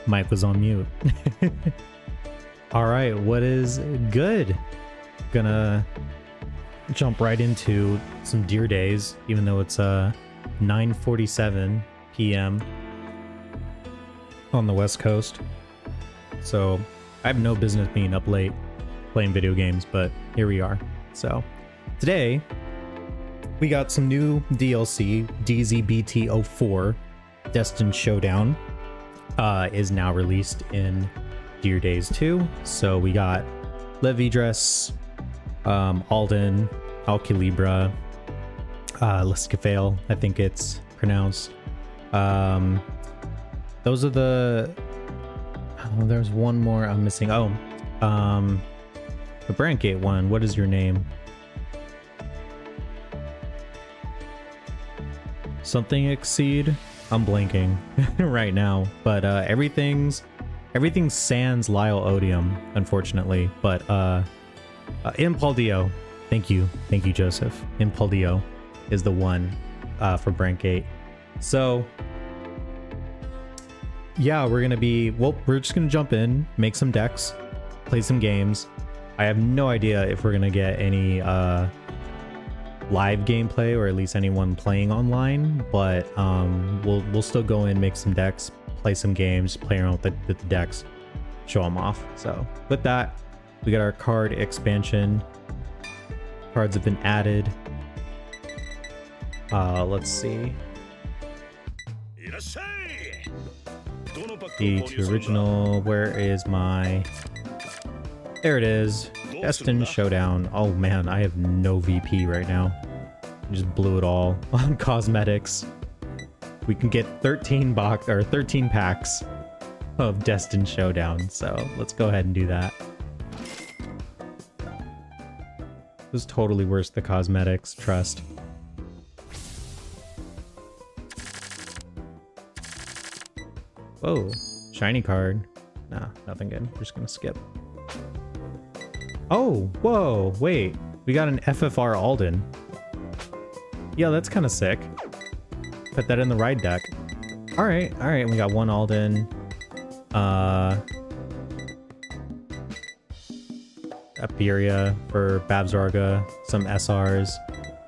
Mic was on mute. All right, what is good? Gonna jump right into some deer days, even though it's 9:47 p.m. on the West Coast. So I have no business being up late playing video games, but here we are. So today we got some new DLC. DZBT04 Destined Showdown is now released in Deer Days 2. So we got Levidress, Alden, Alcalibra, Lescafale, I think it's pronounced. Those are the... Oh, there's one more I'm missing. Oh, the Brancate one. What is your name? Something Exceed? I'm blanking right now, but everything's sans Lyle Odium, unfortunately. But Impaldio, thank you Joseph. Impaldio is the one for Brancate. So yeah, we're just gonna jump in, make some decks, play some games. I have no idea if we're gonna get any live gameplay, or at least anyone playing online, but we'll still go in, make some decks, play some games, play around with the decks, show them off. So with that, we got our card expansion. Cards have been added. Let's see. D2 original, where is my... There it is. Destined Showdown. Oh man, I have no VP right now. I just blew it all on cosmetics. We can get 13 packs of Destined Showdown, so let's go ahead and do that. It was totally worth the cosmetics, trust. Whoa, shiny card. Nah, nothing good. We're just gonna skip. Oh, whoa, wait. We got an FFR Alden. Yeah, that's kind of sick. Put that in the ride deck. All right. We got one Alden. Apiria for Babsarga. Some SRs.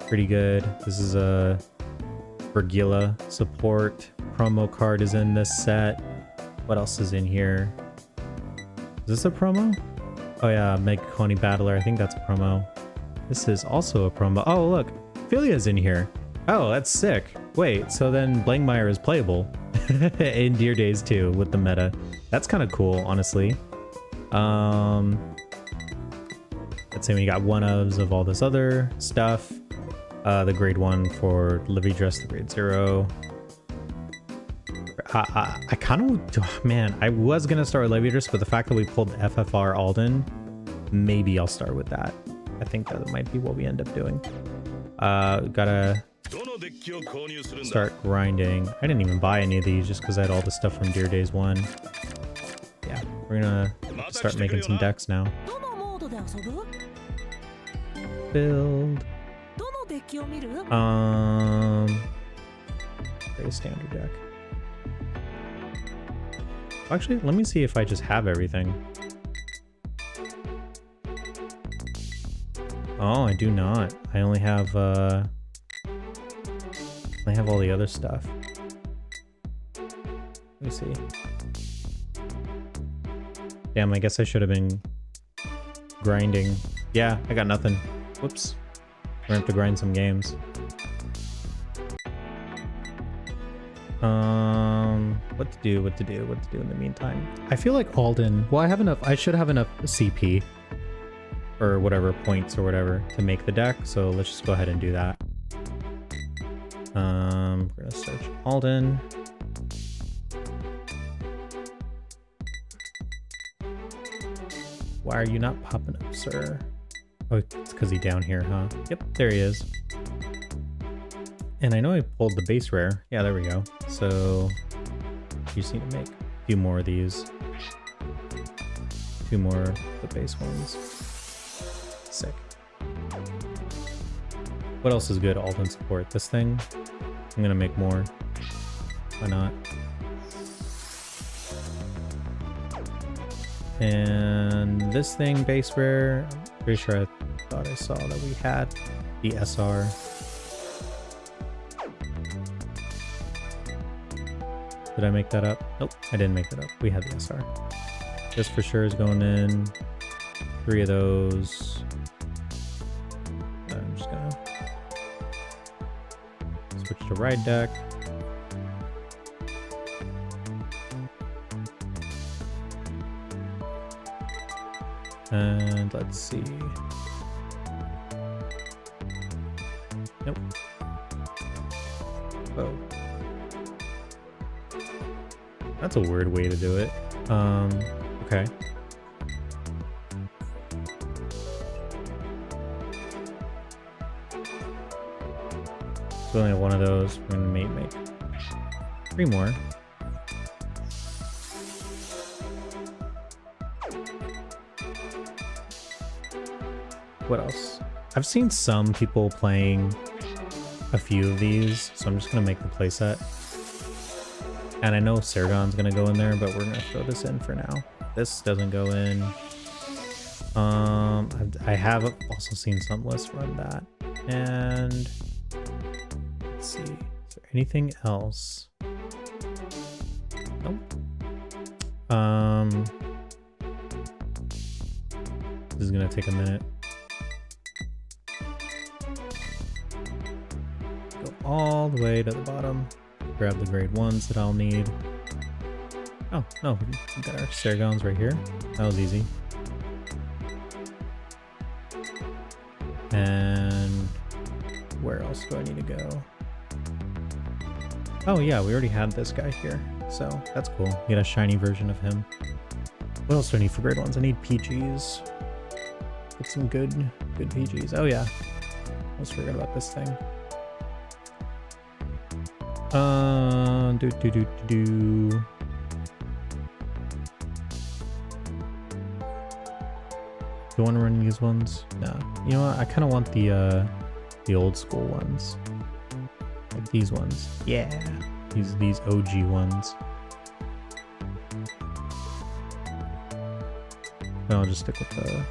Pretty good. This is a Vergila support. Promo card is in this set. What else is in here? Is this a promo? Oh yeah, Meg Coney Battler. I think that's a promo. This is also a promo. Oh look, Philia's in here. Oh, that's sick. Wait, so then Blankmeyer is playable in Deer Days 2 with the meta. That's kind of cool, honestly. Let's say we got one-ofs of all this other stuff. The grade 1 for Levidress, the grade 0. I kind of, man, I was gonna start with Levidress, but the fact that we pulled FFR Alden, maybe I'll start with that. I think that might be what we end up doing. Gotta start grinding. I didn't even buy any of these just because I had all the stuff from Deer Days 1. Yeah, we're gonna start making some decks now. Build. Very standard deck. Actually, let me see if I just have everything. Oh, I do not. I only have all the other stuff. Let me see. Damn, I guess I should have been grinding. Yeah, I got nothing. Whoops. We're gonna have to grind some games. What to do in the meantime. I feel like Alden, well, I should have enough CP or whatever, points or whatever, to make the deck, so let's just go ahead and do that. We're gonna search Alden. Why are you not popping up, sir? Oh, it's because he's down here, huh? Yep, there he is. And I know I pulled the base rare. Yeah, there we go. So you just need to make a few more of these. 2 more of the base ones. Sick. What else is good? Alden support. This thing. I'm gonna make more. Why not? And this thing, base rare, I'm pretty sure I thought I saw that we had the SR. Did I make that up? Nope, I didn't make that up. We had the SR. This for sure is going in. 3 of those. I'm just gonna switch to ride deck. And let's see. Nope. Oh. That's a weird way to do it. Okay. We only have 1 of those. We're gonna make 3 more. What else? I've seen some people playing a few of these, so I'm just gonna make the playset. And I know Saragon's gonna go in there, but we're gonna throw this in for now. This doesn't go in. I have also seen some lists run that. And let's see, is there anything else? Nope. This is gonna take a minute. Go all the way to the bottom. Grab the grade 1s that I'll need. Oh, no, we got our Saragons right here. That was easy. And where else do I need to go? Oh yeah, we already had this guy here, so that's cool. Get a shiny version of him. What else do I need for grade 1s? I need PGs. Get some good PGs. Oh yeah, almost forgot about this thing. Do. Do I want to run these ones? No. You know what? I kind of want the old school ones. Like these ones. Yeah. These OG ones. Then I'll just stick with the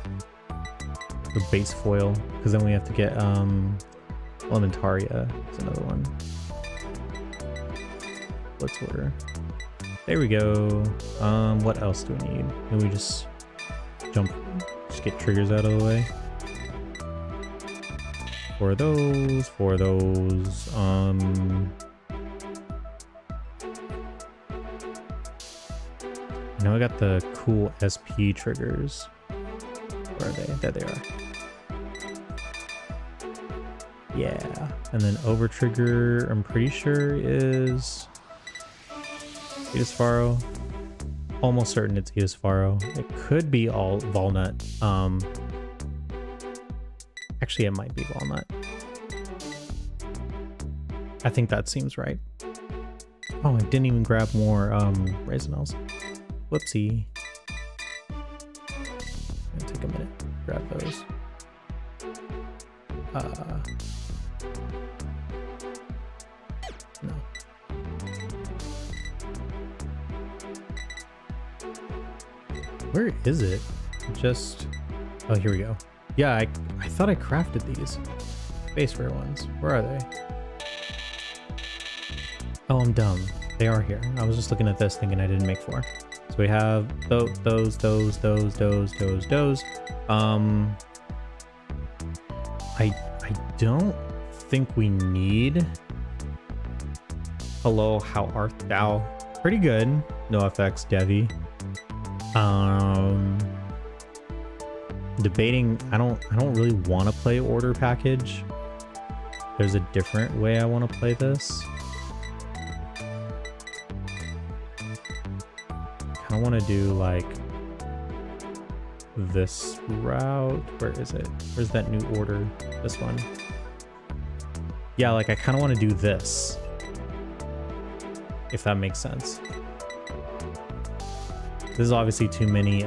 base foil, because then we have to get Elementaria is another one. Let's order. There we go. What else do we need? Can we just get triggers out of the way? For those. Now I got the cool SP triggers. Where are they? There they are. Yeah. And then over trigger, I'm pretty sure is Edisfaro. Almost certain it's Edisfaro. It could be all Walnut. Actually, it might be Walnut. I think that seems right. Oh, I didn't even grab more Raisinels. Whoopsie. Gonna take a minute. Grab those. No. Where is it? Just... Oh, here we go. Yeah, I thought I crafted these. Base rare ones. Where are they? Oh, I'm dumb. They are here. I was just looking at this thinking I didn't make 4. So we have those. I don't think we need... Hello, how art thou? Pretty good. No FX, Devi. Debating, I don't really want to play order package. There's a different way I want to play this. I want to do like this route. Where is it? Where's that new order? This one. Yeah, like I kind of want to do this, if that makes sense. This is obviously too many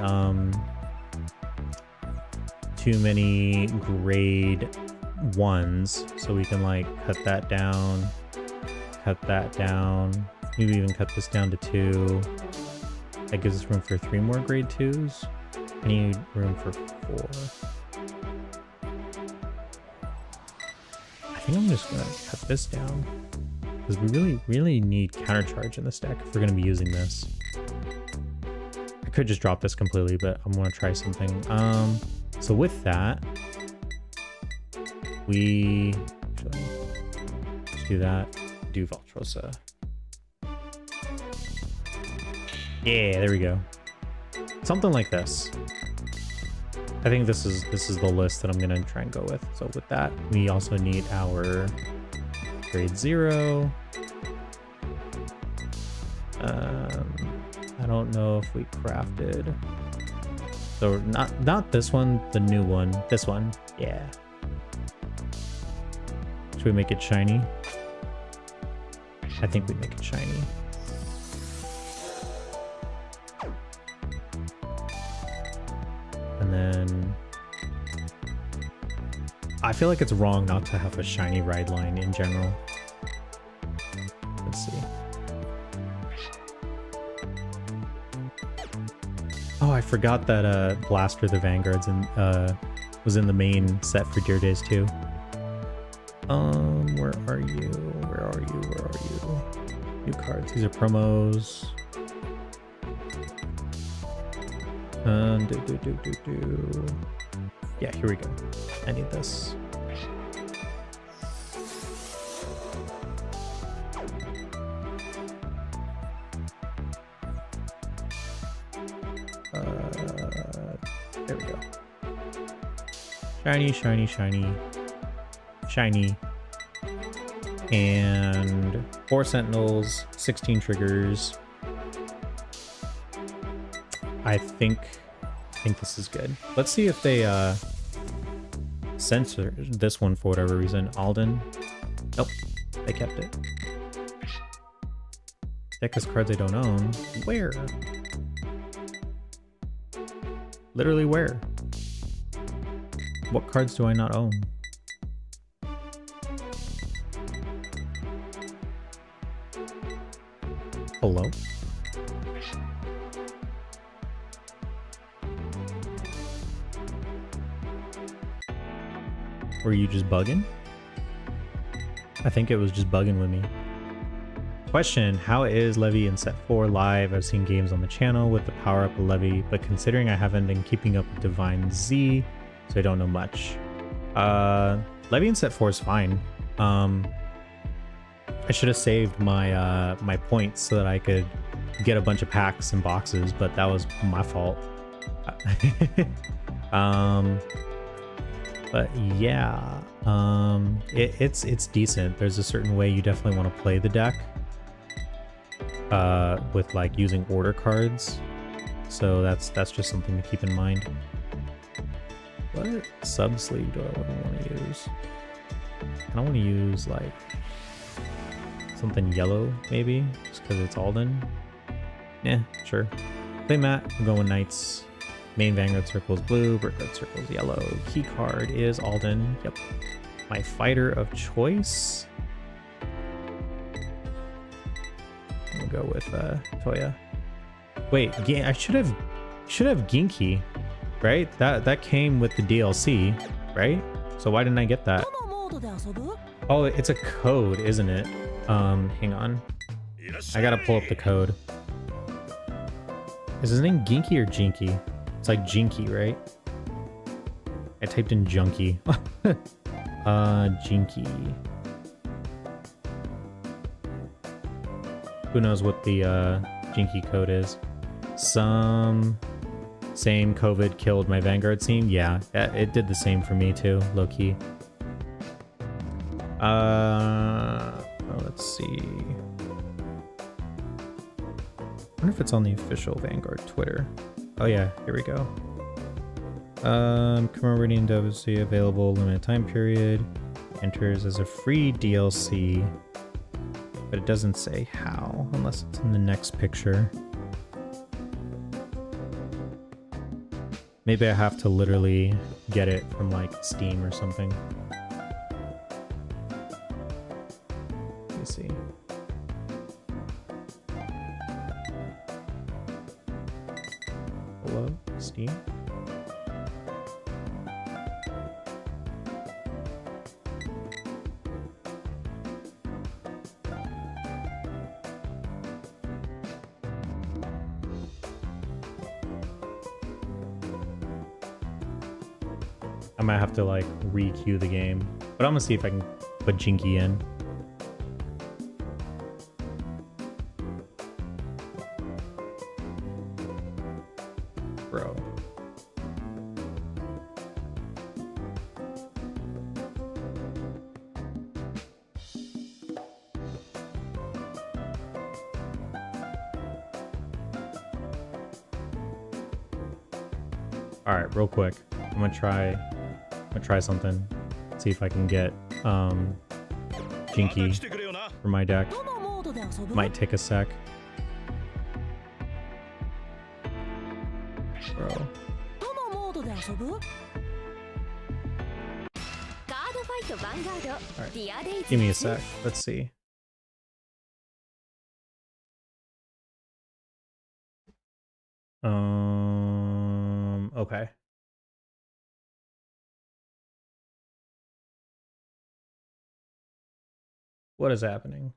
grade 1s, so we can like cut that down, maybe even cut this down to 2. That gives us room for 3 more grade 2s. I need room for 4. I think I'm just gonna cut this down because we really need countercharge in this deck if we're gonna be using this. I could just drop this completely, but I'm gonna try something. So with that, we let's do that. Do Valtrosa. Yeah, there we go. Something like this. I think this is the list that I'm gonna try and go with. So with that, we also need our grade 0. I don't know if we crafted. So not this one, the new one. This one, yeah. Should we make it shiny? I think we make it shiny. And then I feel like it's wrong not to have a shiny ride line in general. Let's see. Oh, I forgot that Blaster the Vanguards was in the main set for Deer Days too. Where are you? Where are you? Where are you? New cards. These are promos. Yeah, here we go. I need this. There we go. Shiny, shiny, shiny. Shiny. And 4 Sentinels, 16 triggers. I think this is good. Let's see if they censor this one for whatever reason. Alden. Nope. They kept it. Deck has cards I don't own. Where? Literally where? What cards do I not own? Hello? Were you just bugging? I think it was just bugging with me. Question, how is Levy in set 4 live? I've seen games on the channel with the power up of Levy, but considering I haven't been keeping up with Divine Z, so I don't know much. Levy in set 4 is fine. I should have saved my my points so that I could get a bunch of packs and boxes, but that was my fault. But yeah, it's decent. There's a certain way you definitely want to play the deck with like using order cards. So that's just something to keep in mind. What sub sleeve do I want to use? I don't want to use like something yellow maybe, just because it's Alden. Yeah, sure. Play Matt. I'm going Knights. Main Vanguard circle is blue, Brickguard circle is yellow. Key card is Alden. Yep. My fighter of choice. I'm gonna go with Toya. Wait, I should have Ginky, right? That came with the DLC, right? So why didn't I get that? Oh, it's a code, isn't it? Hang on. I gotta pull up the code. Is his name Ginky or Jinky? It's like Jinky, right? I typed in Junkie. Jinky. Who knows what the Jinky code is? Same COVID killed my Vanguard team. Yeah, it did the same for me too, low key. Let's see. I wonder if it's on the official Vanguard Twitter. Oh yeah, here we go. Commemorating DLC available limited time period. Enters as a free DLC, but it doesn't say how, unless it's in the next picture. Maybe I have to literally get it from like Steam or something. Let me see. Steam. I might have to like re-queue the game, but I'm gonna see if I can put Jinky in. Bro. All right, real quick. I'm gonna try something. See if I can get Jinky for my deck. Might take a sec. Bro. Alright. Give me a sec. Let's see. Okay. What is happening?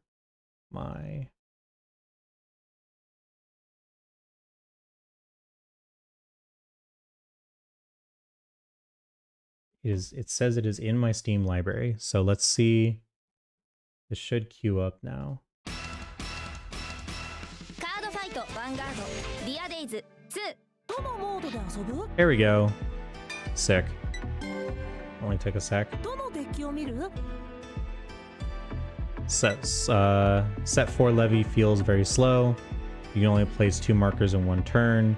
It says it is in my Steam library. So let's see. This should queue up now. Cardfight Vanguard. There we go. Sick. Only took a sec. Set 4 levy feels very slow. You can only place 2 markers in 1 turn.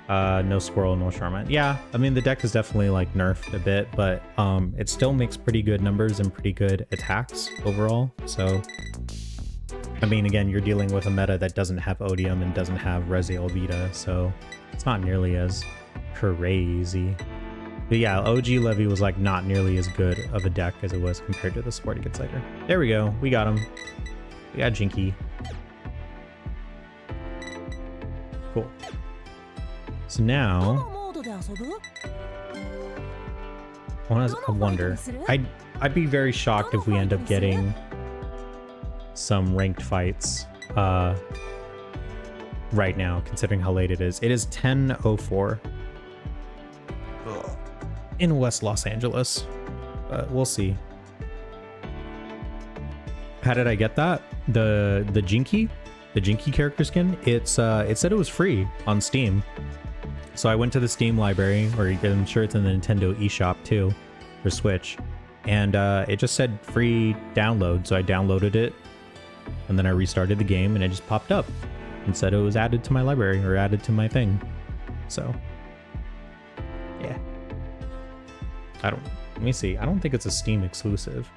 No Squirrel, no Charmin. Yeah, I mean the deck is definitely like nerfed a bit, but it still makes pretty good numbers and pretty good attacks overall. So, I mean, again, you're dealing with a meta that doesn't have Odium and doesn't have Reziel Vita, so it's not nearly as crazy. But yeah, OG Levy was like not nearly as good of a deck as it was compared to the Sporting Goods Lighter. There we go. We got him. We got Jinky. Cool. So now, I wonder. I'd be very shocked if we end up getting some ranked fights right now, considering how late it is. It is 10:04 in West Los Angeles. We'll see. How did I get that? The Jinky character skin. It said it was free on Steam. So I went to the Steam library, or I'm sure it's in the Nintendo eShop too, for Switch, and it just said free download. So I downloaded it, and then I restarted the game, and it just popped up and said it was added to my library or added to my thing. So yeah, let me see. I don't think it's a Steam exclusive.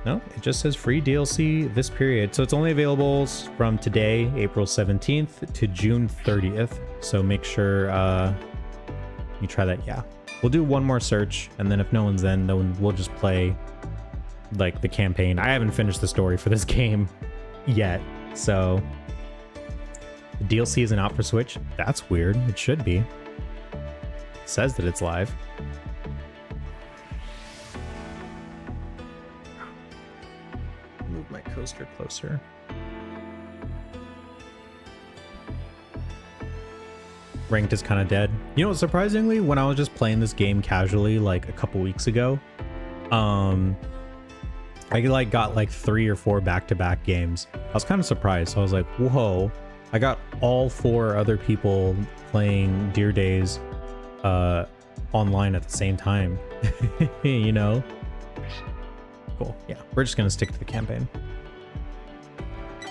No, it just says free DLC this period. So it's only available from today, April 17th to June 30th. So make sure you try that. Yeah, we'll do one more search, and then if no one's in, then we'll just play like the campaign. I haven't finished the story for this game yet, so the DLC isn't out for Switch. That's weird. It should be. It says that it's live. Move my coaster closer. Ranked is kind of dead. You know, surprisingly, when I was just playing this game casually like a couple weeks ago, I like got like 3 or 4 back-to-back games. I was kind of surprised. So I was like, whoa, I got all 4 other people playing Deer Days online at the same time. You know? Cool. Yeah, we're just gonna stick to the campaign.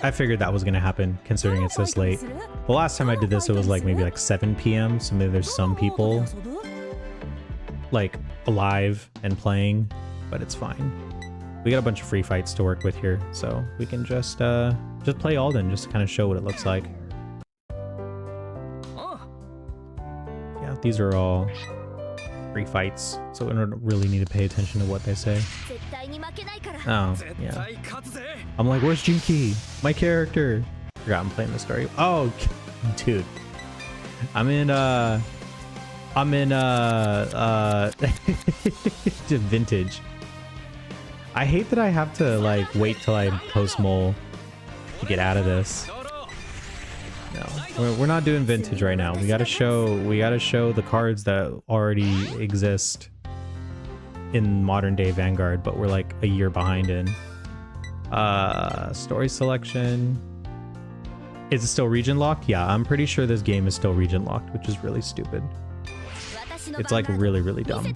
I figured that was gonna happen considering it's this late. The last time I did this, it was like maybe like 7 p.m. So maybe there's some people like alive and playing, but it's fine. We got a bunch of free fights to work with here, so we can just play Alden just to kind of show what it looks like. Yeah, these are all free fights, so we don't really need to pay attention to what they say. Oh, yeah. I'm like, where's Jinky? My character. Forgot I'm playing the story. Oh, dude. I'm in vintage. I hate that I have to like wait till I post mole to get out of this. No, we're not doing vintage right now. We gotta show the cards that already exist in modern day Vanguard, but we're like a year behind in. Story selection. Is it still region locked? Yeah, I'm pretty sure this game is still region locked, which is really stupid. It's like really, really dumb.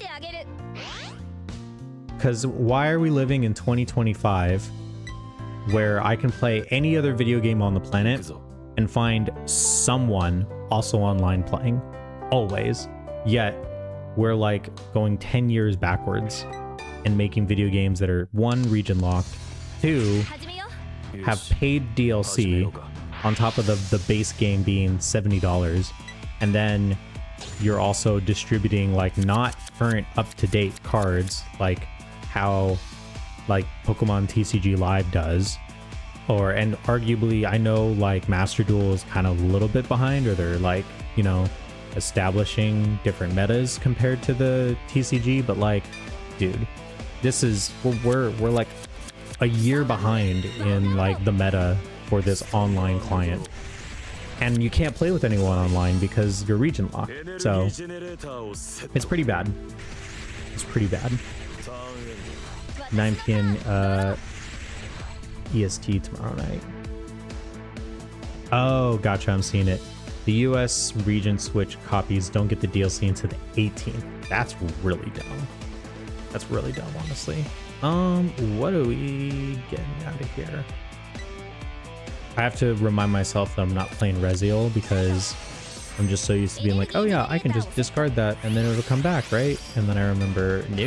Because why are we living in 2025 where I can play any other video game on the planet and find someone also online playing? Always. Yet, we're like going 10 years backwards and making video games that are 1, region locked, 2, have paid DLC on top of the base game being $70, and then you're also distributing like not current up-to-date cards like how like Pokemon TCG Live does, and arguably I know like Master Duel is kind of a little bit behind, or they're like, you know, establishing different metas compared to the TCG, but like, dude, this is we're like a year behind in like the meta for this online client, and you can't play with anyone online because you're region locked. So it's pretty bad. It's pretty bad. 9 p.m. EST tomorrow night. Oh, gotcha. I'm seeing it. The US region switch copies don't get the DLC until the 18th. That's really dumb. That's really dumb, honestly. What are we getting out of here? I have to remind myself that I'm not playing Reziel because I'm just so used to being like, oh yeah, I can just discard that and then it'll come back, right? And then I remember, no.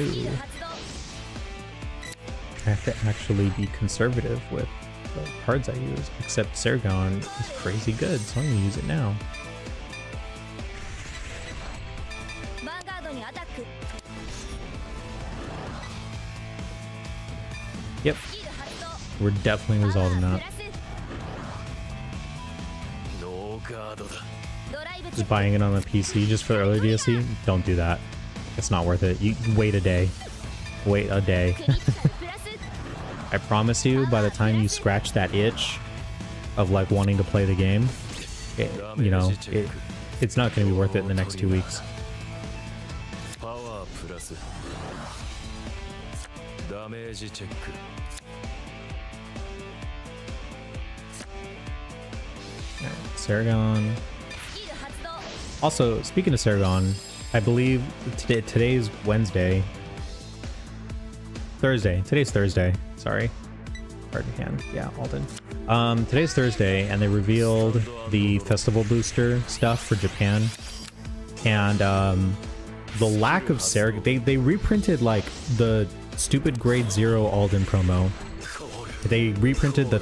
I have to actually be conservative with the cards I use, except Saragon is crazy good, so I'm gonna use it now. Yep, we're definitely resolving that. Just buying it on the PC just for the early DLC? Don't do that. It's not worth it. You wait a day. Wait a day. I promise you, by the time you scratch that itch of like wanting to play the game, it's not going to be worth it in the next 2 weeks. Saragon. Also, speaking of Saragon, I believe today's Wednesday. Thursday. Today's Thursday. Sorry. Pardon hand. Yeah, Alden. Today's Thursday, and they revealed the festival booster stuff for Japan. And the lack of Saragon. They reprinted like the stupid grade 0 Alden promo. They reprinted the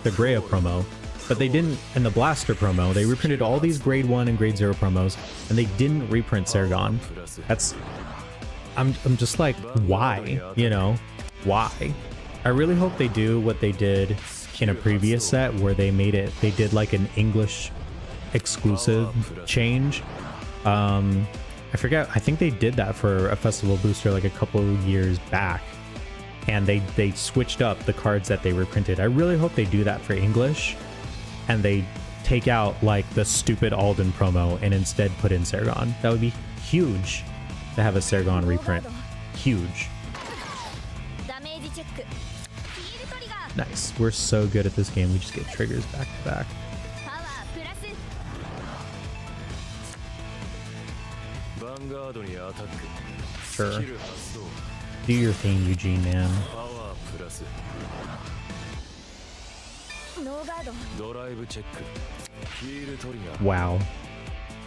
Greya promo. But they didn't, and the Blaster promo, they reprinted all these grade 1 and grade 0 promos, and they didn't reprint Saragon. I'm just like, why? You know, why? I really hope they do what they did in a previous set where they did like an English exclusive change. I forget, I think they did that for a festival booster like a couple years back, and they switched up the cards that they reprinted. I really hope they do that for English, and they take out like the stupid Alden promo and instead put in Saragon. That would be huge to have a Saragon reprint. Huge. Nice. We're so good at this game. We just get triggers back to back. Sure. Do your thing, Eugene, man. Wow.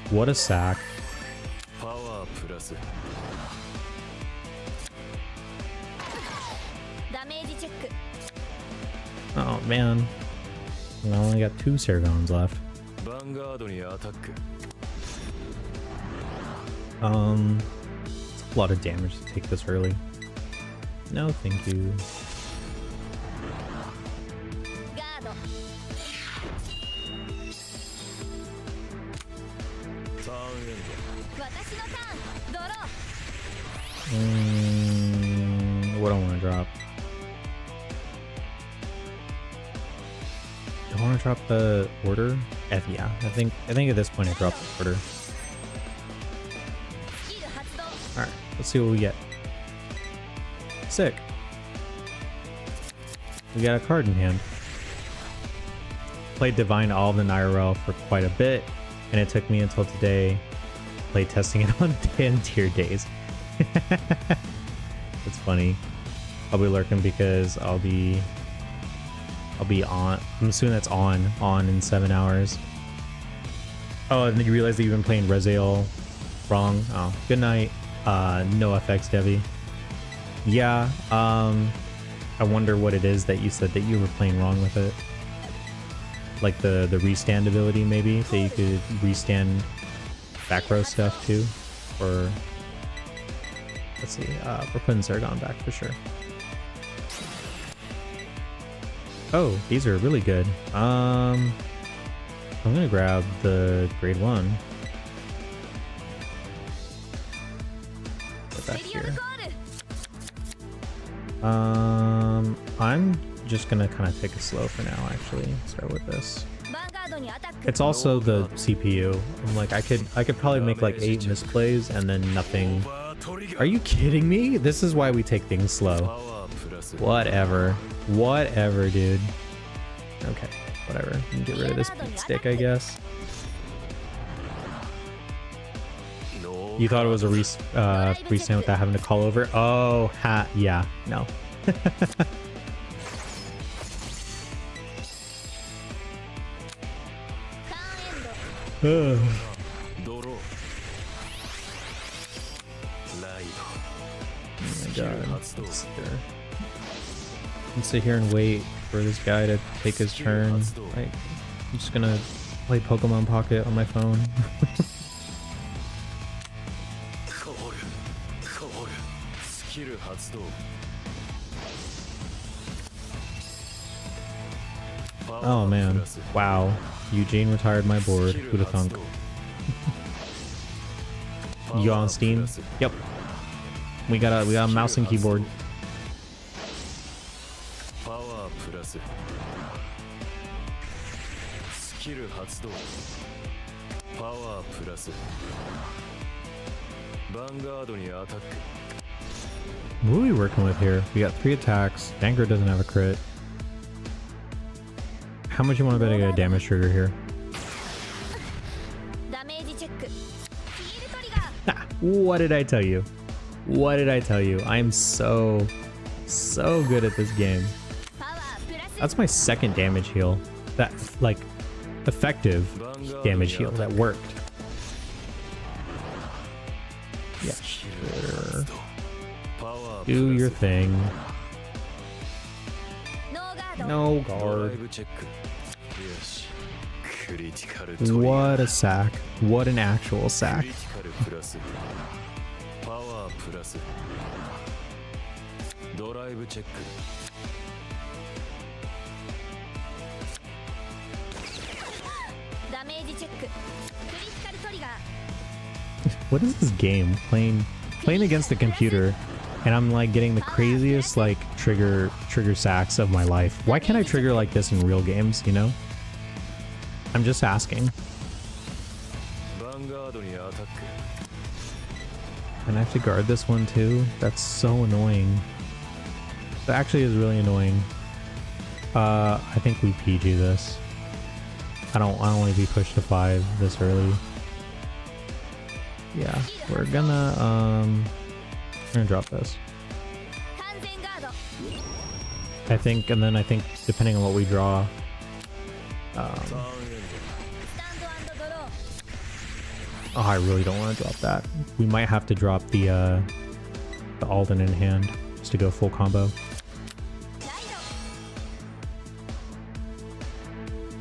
What a sack. Oh man. I only got 2 Saragons left. It's a lot of damage to take this early. No, thank you. What do I want to drop? Do I want to drop the order? Yeah, I think at this point I dropped the order. Alright, let's see what we get. Sick. We got a card in hand. Played Divine Alden IRL for quite a bit, and it took me until today to play testing it on 10 tier days. It's funny. I'll be lurking because I'll be on. I'm assuming that's on in 7 hours. Oh, and then you realize that you've been playing Rezael wrong. Oh, good night. No FX Devi. Yeah, I wonder what it is that you said that you were playing wrong with it. Like the restand ability, maybe, that you could restand back row stuff too. Or let's see, we're putting Zergon back for sure. Oh, these are really good. I'm gonna grab the grade 1. Put that here. I'm just gonna kind of take it slow for now, actually. Start with this. It's also the CPU. I'm like, I could probably make like 8 misplays and then nothing. Are you kidding me? This is why we take things slow. Whatever, dude. Okay, whatever. You can get rid of this stick, I guess. You thought it was a restand without having to call over? Oh, yeah, no. Oh my god. Let's sit here and wait for this guy to take his turn. I'm just gonna play Pokemon Pocket on my phone. Oh man, wow. Eugene retired my board. Who'd have thunk? You on Steam? Yep. We got a mouse and keyboard. What are we working with here? We got 3 attacks. Vanguard doesn't have a crit. How much you want to bet I get a damage trigger here? Ah, what did I tell you? What did I tell you? I am so good at this game. That's my 2nd damage heal. That, like, effective damage heal that worked. Yeah, sure. Do your thing. No guard. What a sack. What an actual sack. What is this game? Playing against the computer, and I'm like getting the craziest like trigger sacks of my life. Why can't I trigger like this in real games, you know? I'm just asking. And I have to guard this one too? That's so annoying. That actually is really annoying. I think we PG this. I don't want to be pushed to 5 this early. Yeah, we're gonna drop this. I think, and then I think depending on what we draw, oh, I really don't want to drop that. We might have to drop the Alden in hand just to go full combo.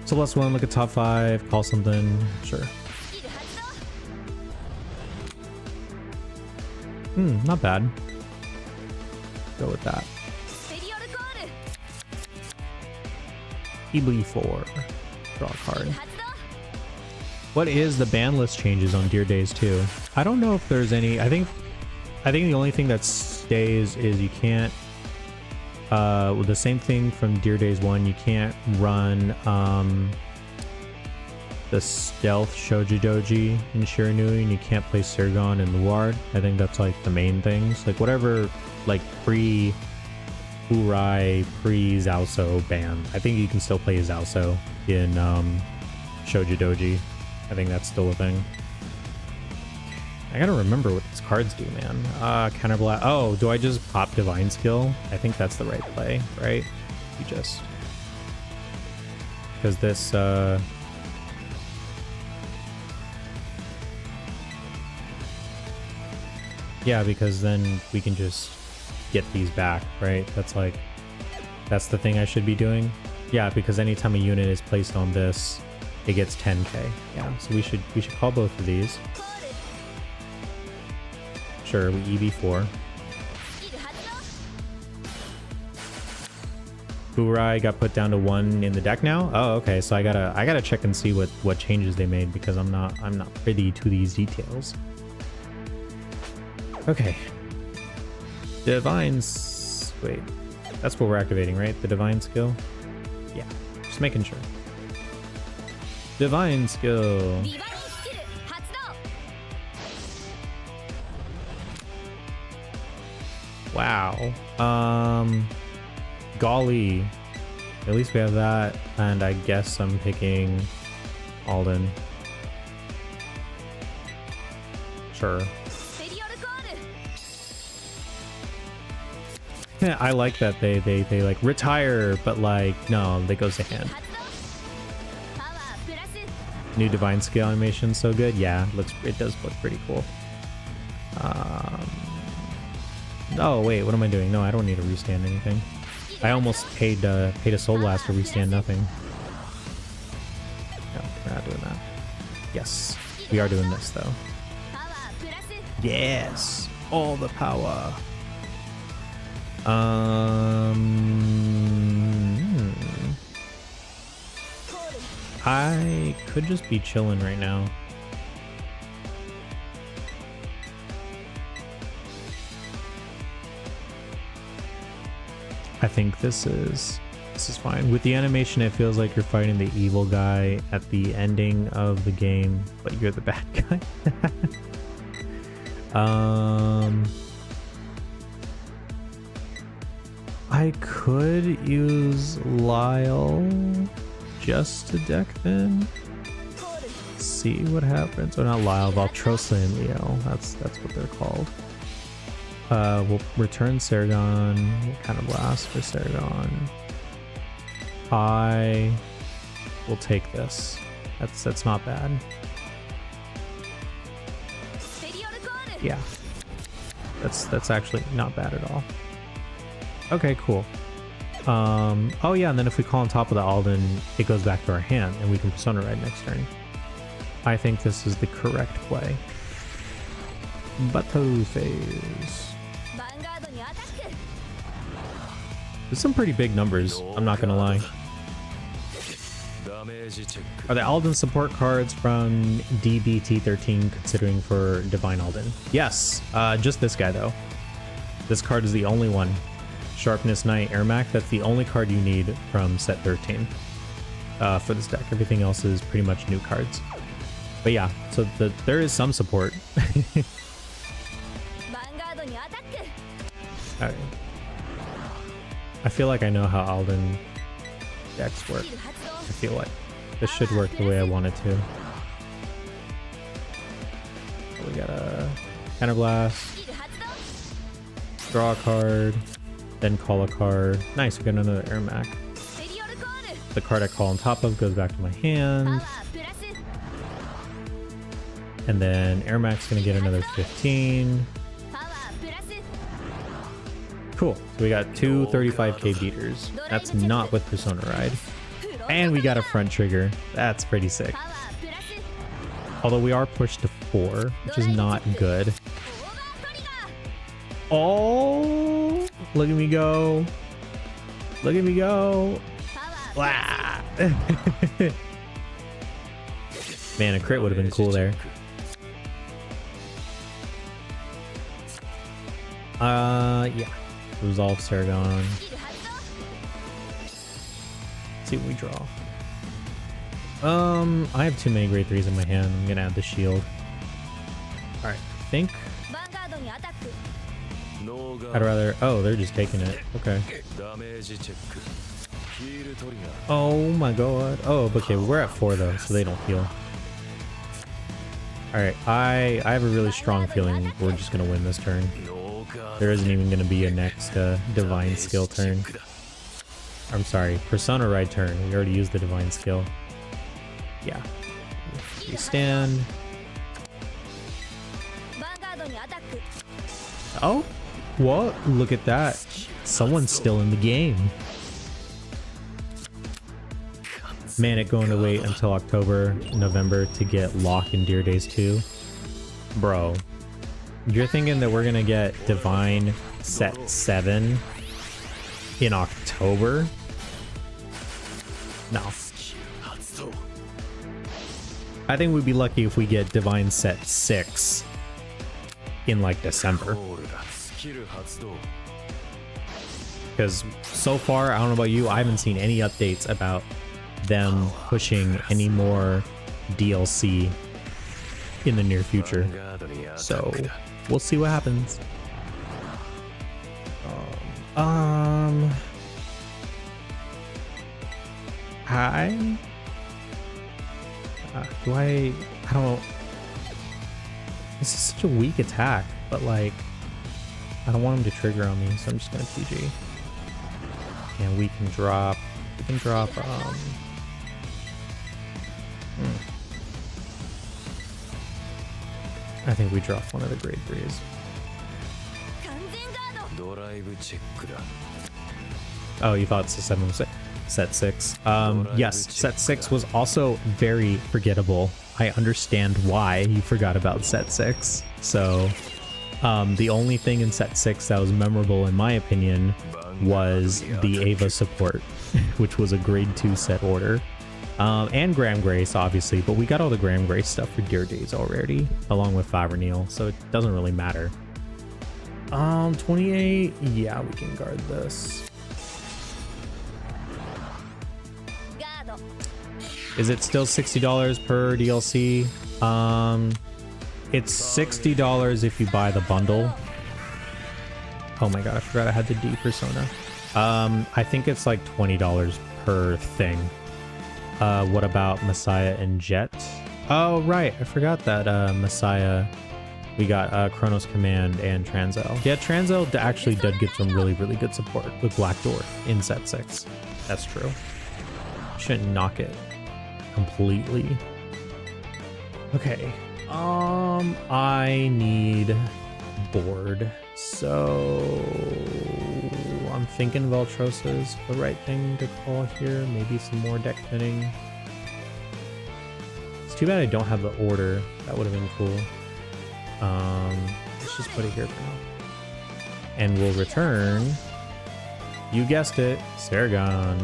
So let's look at top 5, call something, sure. Not bad. Go with that. EB4. Draw a card. What is the ban list changes on Dear Days 2? I don't know if there's any. I think I think the only thing that stays is you can't, with the same thing from Dear Days 1, you can't run the stealth Shojidoji in Shiranui, and you can't play Sirgon and Luard. I think that's like the main things. Like whatever, like pre-Urai, pre-Zaoso ban. I think you can still play Zaoso in Shojidoji. I think that's still a thing. I gotta remember what these cards do, man. Counterblast. Oh, do I just pop Divine Skill? I think that's the right play, right? You just... Because this, yeah, because then we can just get these back, right? That's like... That's the thing I should be doing. Yeah, because anytime a unit is placed on this, it gets 10k. Yeah, so we should call both of these. Sure, we EV4. Urai got put down to 1 in the deck now. Oh, okay. So I gotta check and see what changes they made, because I'm not privy to these details. Okay. Divines. Wait, that's what we're activating, right? The divine skill. Yeah, just making sure. Divine skill. Wow. Golly. At least we have that, and I guess I'm picking Alden. Sure. Yeah, I like that they like retire, but like no, that goes to hand. New divine skill animation, so good. Yeah, it does look pretty cool. Oh wait, what am I doing? No, I don't need to restand anything. I almost paid a soul blast to restand nothing. No, we're not doing that. Yes, we are doing this though. Yes, all the power. I could just be chilling right now. I think this is fine. With the animation, it feels like you're fighting the evil guy at the ending of the game, but you're the bad guy. I could use Lyle just to deck then. See what happens. Oh, not Lyle, Valtrosa and Leo. That's what they're called. We'll return Saragon. We'll kind of blast for Saragon. I will take this. That's not bad. Yeah. That's actually not bad at all. Okay, cool. Oh yeah, and then if we call on top of the Alden, it goes back to our hand, and we can Persona Ride next turn. I think this is the correct play. Battle phase. There's some pretty big numbers, I'm not gonna lie. Are the Alden support cards from DBT13 considering for Divine Alden? Yes, just this guy though. This card is the only one. Sharpness Knight Ermac, that's the only card you need from set 13 for this deck. Everything else is pretty much new cards. But yeah, so there is some support. Okay. I feel like I know how Alden decks work. I feel like this should work the way I want it to. We got a Counterblast, draw a card, then call a card. Nice, we got another Ermac. The card I call on top of goes back to my hand. And then Ermac's gonna get another 15. Cool, so we got two 35k beaters. That's not with Persona Ride. And we got a front trigger. That's pretty sick. Although we are pushed to 4, which is not good. Oh, look at me go. Look at me go. Wow. Man, a crit would have been cool there. Yeah. Resolve Saragon. See what we draw. I have too many grade 3s in my hand. I'm gonna add the shield. Alright, I think I'd rather... Oh, they're just taking it. Okay. Oh my god. Oh, okay, we're at 4 though, so they don't heal. Alright, I have a really strong feeling we're just gonna win this turn. There isn't even gonna be a next divine skill turn. I'm sorry, Persona Ride turn. We already used the divine skill. Yeah. We stand. Oh, what? Look at that. Someone's still in the game. Man, it going to wait until October, November to get Lock in Deer Days 2. Bro, you're thinking that we're going to get Divine Set 7 in October? No. I think we'd be lucky if we get Divine Set 6 in like December. Because so far, I don't know about you, I haven't seen any updates about them pushing any more DLC in the near future. So we'll see what happens. Hi. I don't. This is such a weak attack, but like, I don't want him to trigger on me, so I'm just gonna PG. And we can drop. I think we dropped one of the grade 3s. Oh, you thought set 6? Yes, set 6 was also very forgettable. I understand why you forgot about set 6. So, the only thing in set 6 that was memorable, in my opinion, was the Ava support, which was a grade 2 set order. And Graham Grace, obviously, but we got all the Graham Grace stuff for Deer Days already, along with Favernil, so it doesn't really matter. 28, yeah, we can guard this. Is it still $60 per DLC? It's $60 if you buy the bundle. Oh my god, I forgot I had the D persona. I think it's like $20 per thing. What about Messiah and Jet? Oh, right. I forgot that Messiah, we got Chronos Command and Tranzel. Yeah, Tranzel actually did get some really, really good support with Black Dwarf in set 6. That's true. Shouldn't knock it completely. Okay. I need board. So I'm thinking Veltrosa is the right thing to call here. Maybe some more deck thinning. It's too bad I don't have the order. That would have been cool. Let's just put it here for now. And we'll return, you guessed it, Saragon.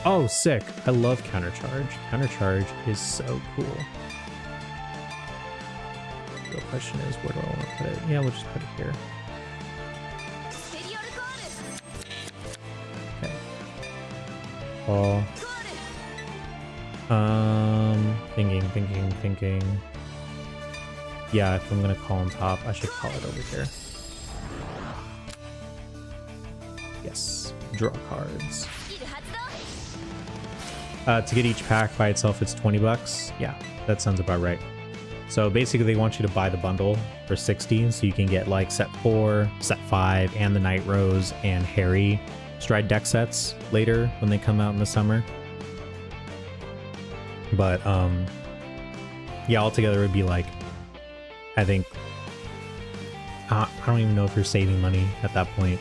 Oh, sick. I love Countercharge. Countercharge is so cool. The question is, where do I want to put it? Yeah, we'll just put it here. Okay. Oh. Thinking. Yeah, if I'm gonna call on top, I should call it over here. Yes. Draw cards. To get each pack by itself, it's 20 bucks. Yeah, that sounds about right. So basically they want you to buy the bundle for 60, so you can get like set 4, set 5, and the Night Rose and Harry Stride deck sets later when they come out in the summer. But yeah, altogether it would be like, I think, I don't even know if you're saving money at that point.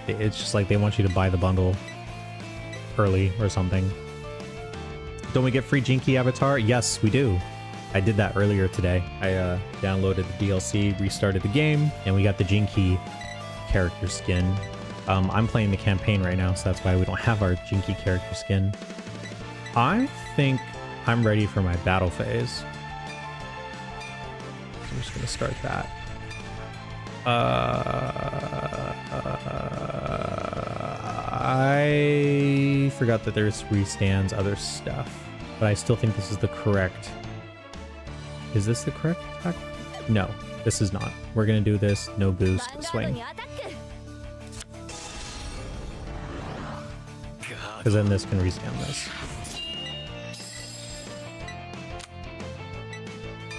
It's just like they want you to buy the bundle early or something. Don't we get free Jinky avatar? Yes, we do. I did that earlier today. I downloaded the DLC, restarted the game, and we got the Jinky character skin. I'm playing the campaign right now, so that's why we don't have our Jinky character skin. I think I'm ready for my battle phase. just gonna start that. I forgot that there's restands, other stuff, but I still think this is the correct. Is this the correct attack? No, this is not. We're gonna do this, no boost, swing. Because then this can restand this.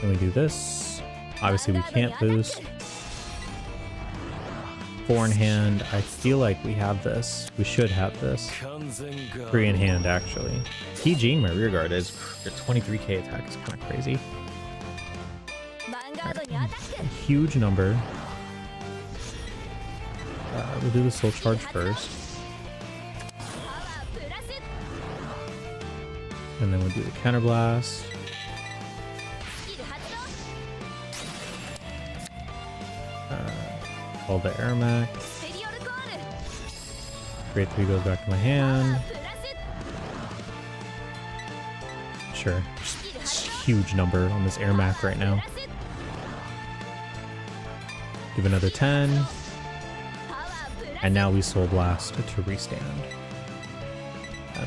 Then we do this. Obviously we can't boost. 4 in hand. I feel like we have this. We should have this. 3 in hand, actually. PG my rear guard is your 23k attack is kind of crazy. Right. Huge number. We'll do the soul charge first. And then we'll do the counter blast. All the air max. Grade 3 goes back to my hand. Sure. Just huge number on this air mac right now. Give another 10. And now we soul blast to restand.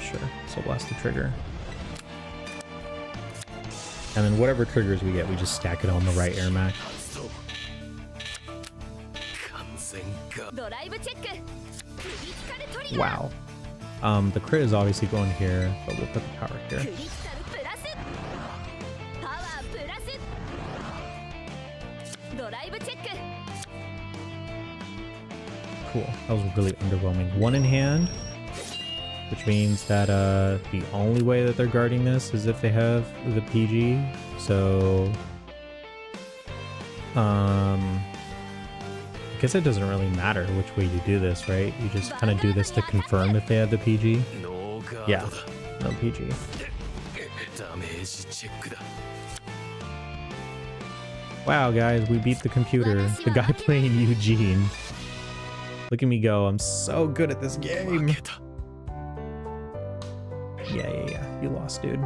Sure. Soul blast the trigger. And then whatever triggers we get, we just stack it on the right air mac. Wow. The crit is obviously going here, but we'll put the power here. Cool. That was really underwhelming. 1 in hand, which means that the only way that they're guarding this is if they have the PG. So I guess it doesn't really matter which way you do this, right? You just kind of do this to confirm if they have the PG. Yeah, no PG. Wow, guys, we beat the computer. The guy playing Eugene. Look at me go. I'm so good at this game. Yeah. You lost, dude.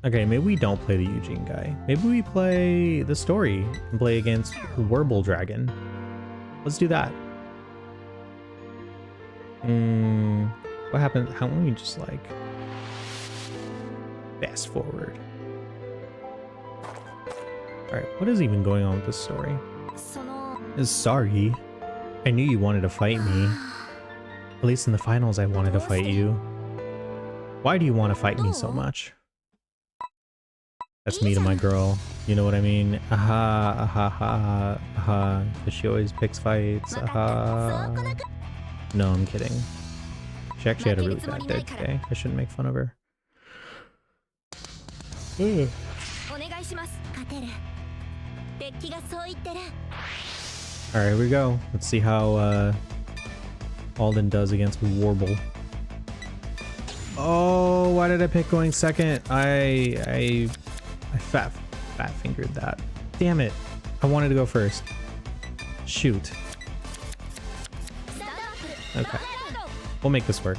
Okay, maybe we don't play the Eugene guy. Maybe we play the story and play against Werble Dragon. Let's do that. What happened? How don't we just like fast forward? Alright, what is even going on with this story? Sorry. I knew you wanted to fight me. At least in the finals I wanted to fight you. Why do you want to fight me so much? That's me to my girl. You know what I mean? Aha. But she always picks fights. Aha. No, I'm kidding. She actually had a really bad day today. I shouldn't make fun of her. Alright, here we go. Let's see how Alden does against Warble. Oh, why did I pick going second? I fat fingered that. Damn it. I wanted to go first. Shoot. Okay. We'll make this work.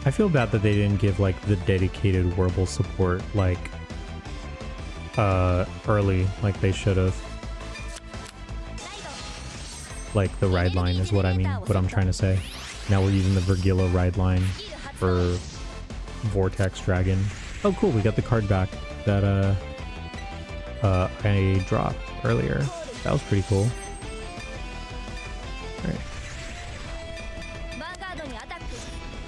I feel bad that they didn't give like the dedicated Werble support like early like they should have. Like the ride line is what I mean, what I'm trying to say. Now we're using the Vergila ride line for Vortex Dragon. Oh cool, we got the card back that I dropped earlier. That was pretty cool. Alright.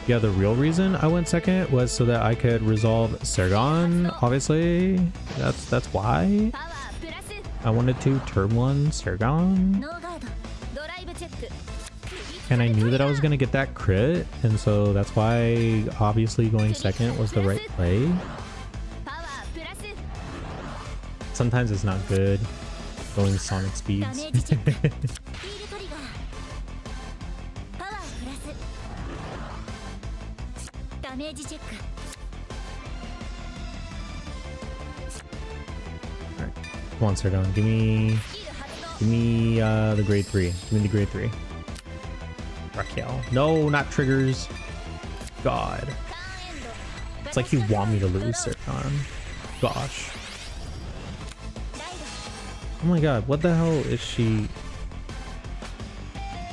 Yeah, the real reason I went second was so that I could resolve Sergon, obviously. That's why. I wanted to turn 1 Sergon. And I knew that I was gonna get that crit, and so that's why obviously going second was the right play. Sometimes it's not good going Sonic speeds. Alright, come on, Sergon, give me the grade 3. Give me the grade 3. Raquel. No, not triggers. God. It's like you want me to lose, Serkan. Gosh. Oh my god, what the hell is she?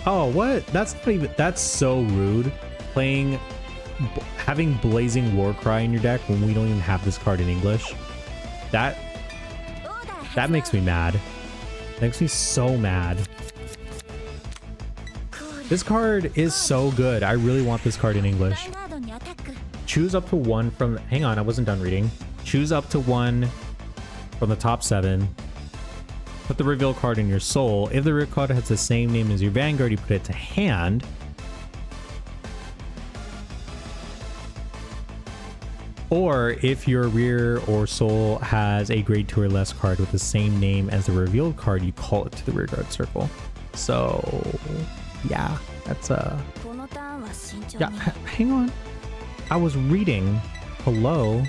Oh, what? That's not even, that's so rude. Having Blazing Warcry in your deck when we don't even have this card in English. That makes me mad. That makes me so mad. This card is so good. I really want this card in English. Choose up to one from... Hang on, I wasn't done reading. Choose up to one from the top 7. Put the reveal card in your soul. If the reveal card has the same name as your Vanguard, you put it to hand. Or if your rear or soul has a grade 2 or less card with the same name as the revealed card, you call it to the rear guard circle. So yeah, that's yeah, hang on. I was reading. Hello?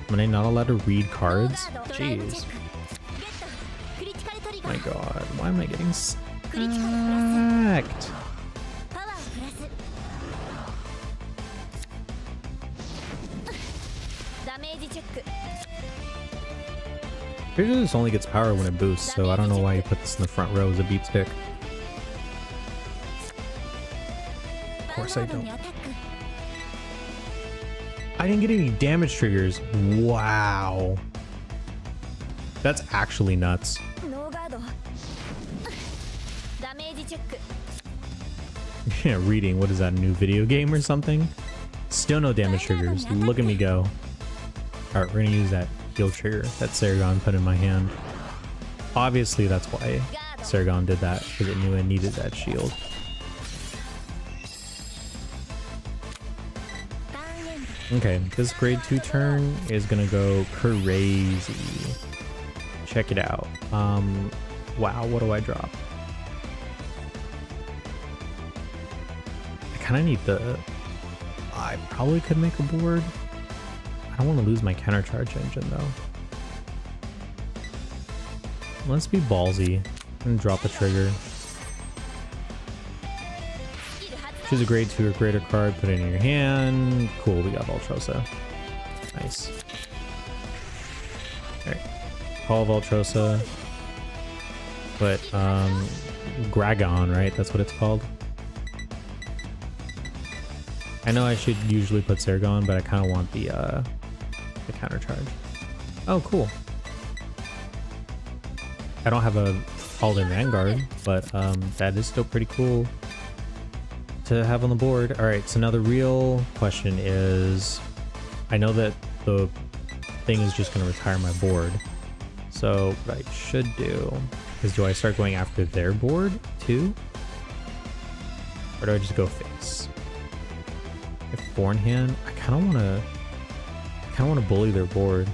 Am I not allowed to read cards? Jeez. Oh my god, why am I getting stacked? Usually this only gets power when it boosts, so I don't know why you put this in the front row as a beat stick. Of course I don't. I didn't get any damage triggers. Wow. That's actually nuts. Yeah, reading. What is that, a new video game or something? Still no damage triggers. Look at me go. Alright, we're gonna use that heal trigger that Saragon put in my hand. Obviously that's why Saragon did that, because it knew it needed that shield. Okay, this grade 2 turn is gonna go crazy. Check it out. Wow, what do I drop? I kind of need the... I probably could make a board. I don't want to lose my countercharge engine though. Let's be ballsy and drop a trigger. Choose a grade 2 or greater card, put it in your hand. Cool, we got Voltrosa. Nice. Alright. Call Voltrosa. Put Gragon, right? That's what it's called. I know I should usually put Saragon, but I kind of want the counter charge. Oh, cool. I don't have a Alden Vanguard, but that is still pretty cool to have on the board. All right, so now the real question is, I know that the thing is just going to retire my board. So what I should do is, do I start going after their board too? Or do I just go face? If four in hand, I kind of want to bully their board.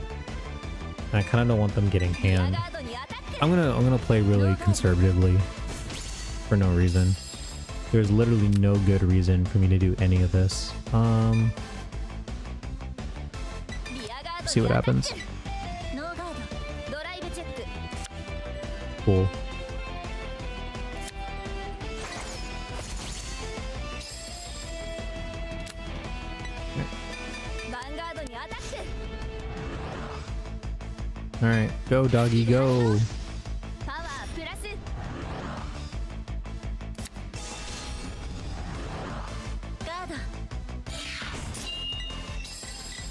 And I kind of don't want them getting hand. I'm gonna play really conservatively for no reason. There's literally no good reason for me to do any of this. See what happens. Cool. All right, go doggy, go.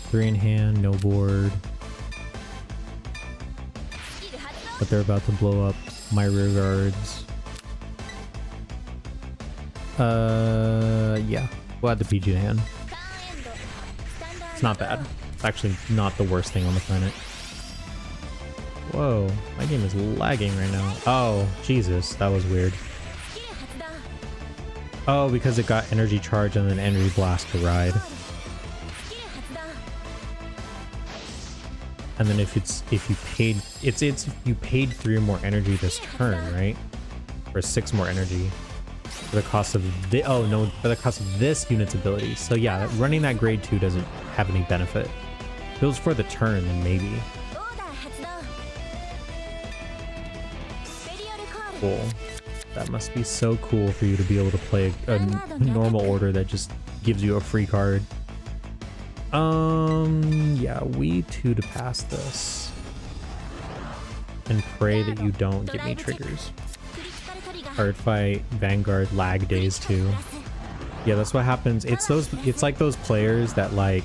Three in hand, no board. But they're about to blow up my rear guards. Yeah, we'll add the PG to hand. It's not bad. It's actually not the worst thing on the planet. Whoa, my game is lagging right now. Oh, Jesus, that was weird. Oh, because it got energy charge and then energy blast to ride. And then if you paid 3 or more energy this turn, right? Or 6 more energy for the cost of for the cost of this unit's ability. So yeah, running that grade 2 doesn't have any benefit. If it was for the turn, then maybe. Cool. That must be so cool for you to be able to play a normal order that just gives you a free card. Yeah, we two to pass this. And pray that you don't give me triggers. Cardfight, Vanguard, lag days too. Yeah, that's what happens. It's like those players that like,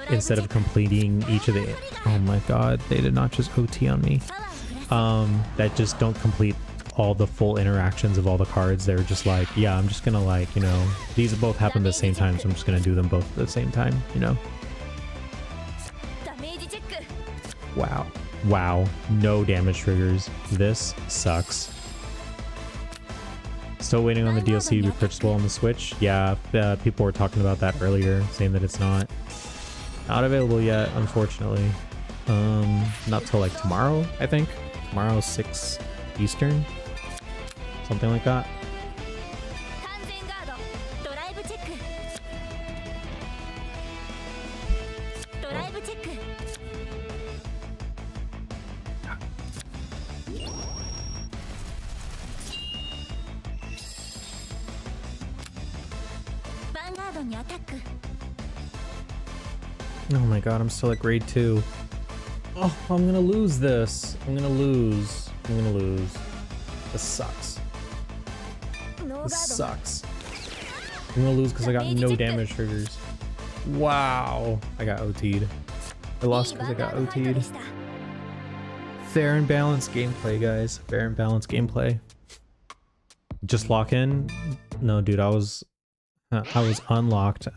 instead of completing each of the, oh my god, they did not just OT on me. That just don't complete all the full interactions of all the cards. They're just like, yeah, I'm just gonna like, you know, these both happen at the same time, so I'm just gonna do them both at the same time, you know? Wow. Wow. No damage triggers. This sucks. Still waiting on the DLC to be purchasable on the Switch. Yeah, people were talking about that earlier, saying that it's not available yet, unfortunately. Not till like tomorrow, I think. Tomorrow, 6 Eastern. Something like that. Oh my god, I'm still at grade 2. Oh, I'm gonna lose this. I'm gonna lose. This sucks. This sucks. I'm gonna lose because I got no damage triggers. Wow. I got OT'd. I lost because I got OT'd. Fair and balanced gameplay, guys. Fair and balanced gameplay. Just lock in? No, dude, I was unlocked.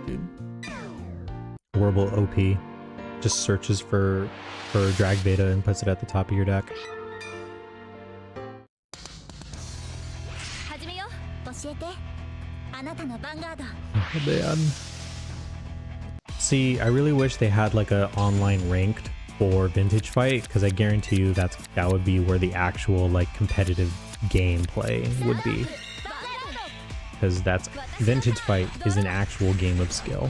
Dude. Horrible OP. Just searches for drag beta and puts it at the top of your deck. Oh man. See, I really wish they had like a online ranked for Vintage Fight, because I guarantee you that would be where the actual like competitive gameplay would be. Because that's Vintage Fight is an actual game of skill.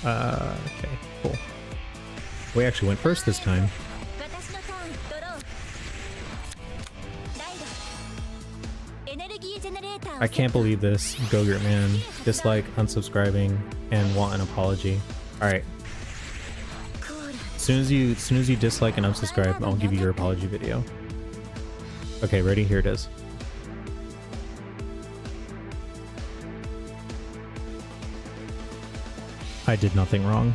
Okay, cool. We actually went first this time. I can't believe this, Gogurt man. Dislike, unsubscribing, and want an apology. Alright. As soon as you dislike and unsubscribe, I'll give you your apology video. Okay, ready? Here it is. I did nothing wrong.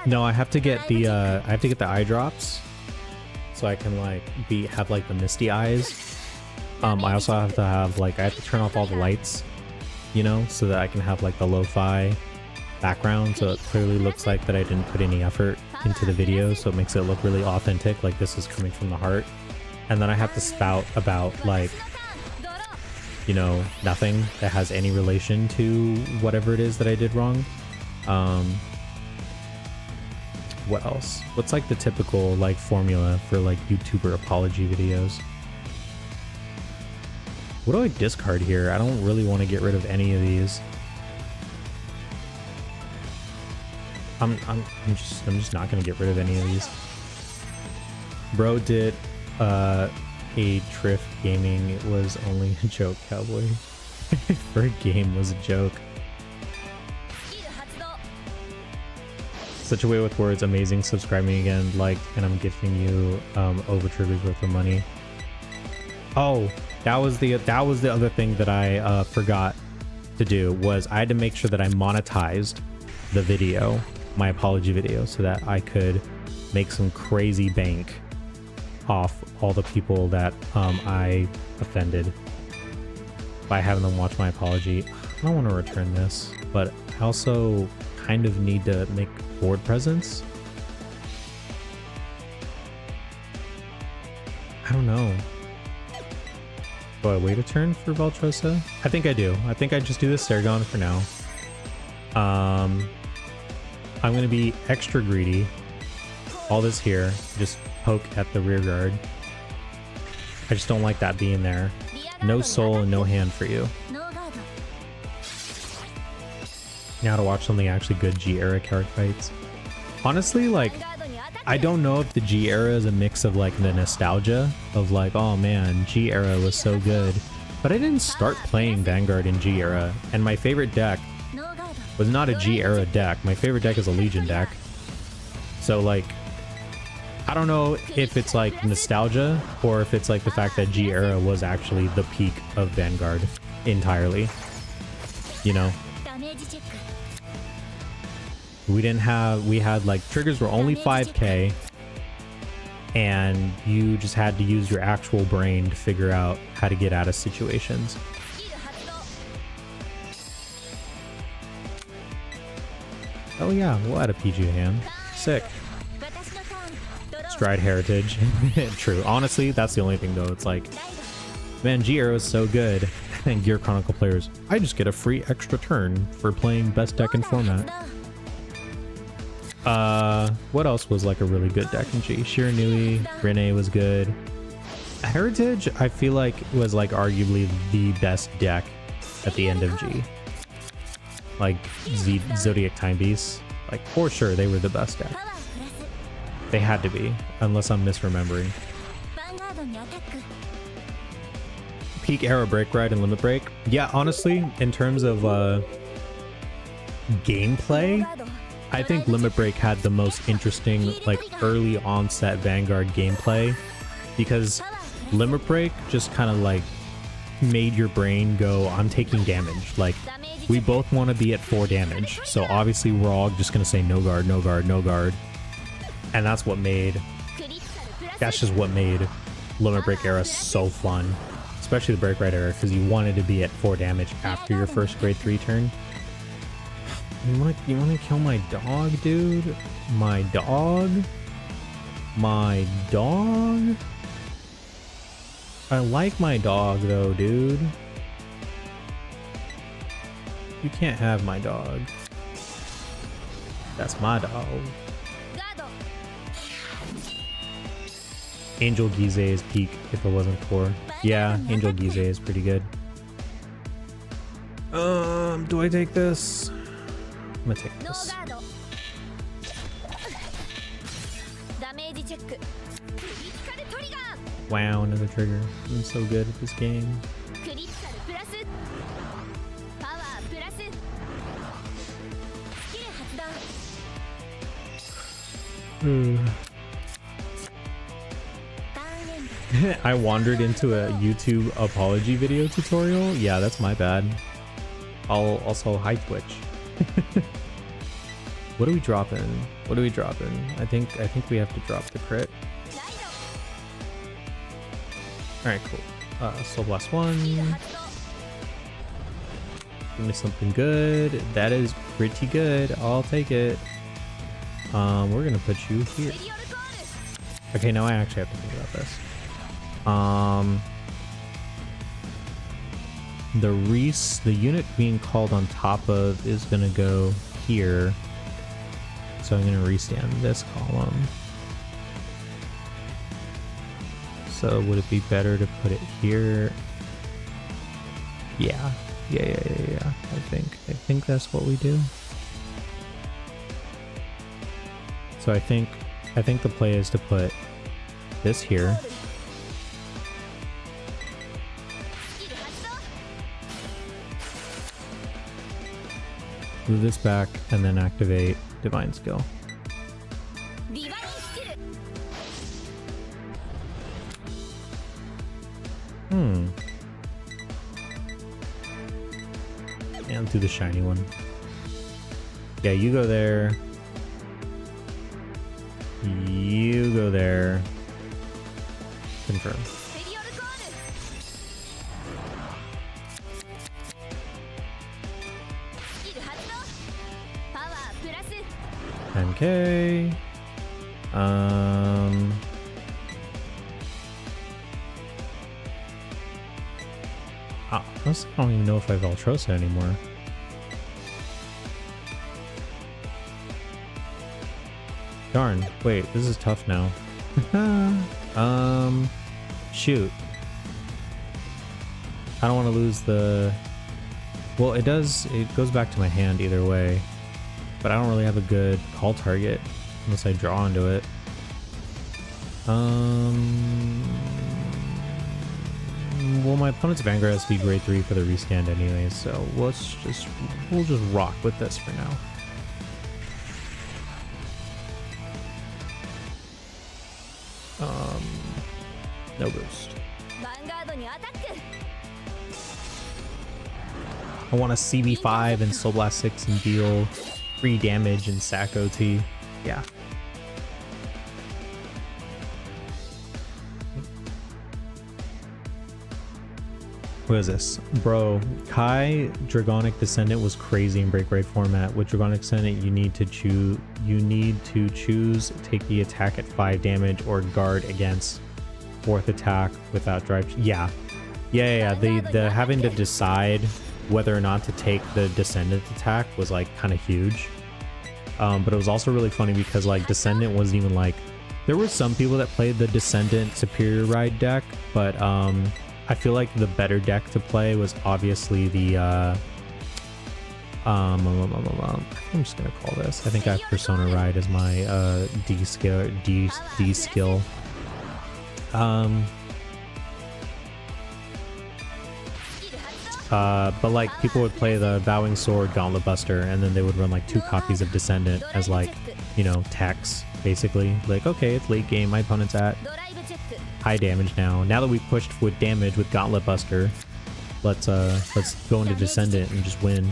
No, I have to get the eye drops, so I can like have like the misty eyes. I also have to have like, I have to turn off all the lights, you know, so that I can have like the lo-fi background, so it clearly looks like that I didn't put any effort into the video, so it makes it look really authentic, like this is coming from the heart. And then I have to spout about like, you know, nothing that has any relation to whatever it is that I did wrong. What else? What's like the typical like formula for like YouTuber apology videos? What do I discard here? I don't really want to get rid of any of these. I'm just not gonna get rid of any of these. Bro did a Triff gaming. It was only a joke, cowboy. For a game was a joke. Such a way with words. Amazing. Subscribe me again, like, and I'm gifting you over triggers worth of money. Oh, that was the other thing that I forgot to do, was I had to make sure that I monetized the video, my apology video, so that I could make some crazy bank off all the people that I offended by having them watch my apology. I don't want to return this, but I also kind of need to make board presence. I don't know. Do I wait a turn for Valtrosa? I think I do. I think I just do this Sargon for now. I'm gonna be extra greedy. All this here, just poke at the rear guard. I just don't like that being there. No soul and no hand for you. Now to watch something actually good G-era card fights. Honestly, like, I don't know if the G-era is a mix of like the nostalgia of like, oh man, G-era was so good. But I didn't start playing Vanguard in G-era, and my favorite deck was not a G-era deck. My favorite deck is a Legion deck. So like, I don't know if it's like nostalgia or if it's like the fact that G-era was actually the peak of Vanguard entirely. You know? We had like triggers were only 5k and you just had to use your actual brain to figure out how to get out of situations. Oh yeah, we'll add a PG hand. Sick. Stride Heritage. True. Honestly, that's the only thing though. It's like, man, G-era is so good. And Gear Chronicle players, I just get a free extra turn for playing best deck in format. What else was like a really good deck in G? Shiranui, Rene was good. Heritage, I feel like was like arguably the best deck at the end of G. Like Zodiac Time Beasts, like for sure they were the best deck. They had to be, unless I'm misremembering. Peak era Break Ride and Limit Break. Yeah, honestly, in terms of gameplay, I think Limit Break had the most interesting, like, early onset Vanguard gameplay, because Limit Break just kind of, like, made your brain go, I'm taking damage. Like, we both want to be at 4 damage, so obviously we're all just going to say no guard, no guard, no guard. And that's just what made Limit Break era so fun, especially the Break Ride era, because you wanted to be at 4 damage after your first grade 3 turn. You wanna kill my dog, dude? My dog? My dog? I like my dog though, dude. You can't have my dog. That's my dog. Angel Gize is peak if it wasn't for. Yeah, Angel Gize is pretty good. Do I take this? I'm gonna take this. Wow, another trigger. I'm so good at this game. I wandered into a YouTube apology video tutorial. Yeah, that's my bad. I'll also hi Twitch. What are we dropping? What are we dropping? I think we have to drop the crit. Alright, cool. Soul Blast 1. Give me something good. That is pretty good. I'll take it. We're gonna put you here. Okay, now I actually have to think about this. The unit being called on top of is gonna go here. So I'm gonna restand this column. So would it be better to put it here? Yeah. I think that's what we do. So I think the play is to put this here. Move this back and then activate Divine Skill. And do the shiny one. Yeah, you go there. You go there. Confirm. Okay. I don't even know if I have Valtrosa anymore. Darn. Wait, this is tough now. Shoot. I don't want to lose the... Well, it does. It goes back to my hand either way. But I don't really have a good call target unless I draw onto it. Well, my opponent's Vanguard has to be grade 3 for the restand anyway, so we'll just rock with this for now. No boost. I want a CB5 and Soul Blast 6 and deal 3 damage and sack OT. Yeah. What is this? Bro, Kai Dragonic Descendant was crazy in Break Raid format. With Dragonic Descendant, you need to choose take the attack at 5 damage or guard against 4th attack without drive. Yeah. The having to decide whether or not to take the Descendant attack was like kind of huge. But it was also really funny because like Descendant wasn't even like, there were some people that played the Descendant Superior Ride deck, but I feel like the better deck to play was obviously the I'm just gonna call this. I think I have Persona Ride as my D skill. But like people would play the Bowing Sword Gauntlet Buster, and then they would run like 2 copies of Descendant as like, you know, techs basically. Like, okay, it's late game, my opponent's at high damage now. Now that we've pushed with damage with Gauntlet Buster, let's go into Descendant and just win.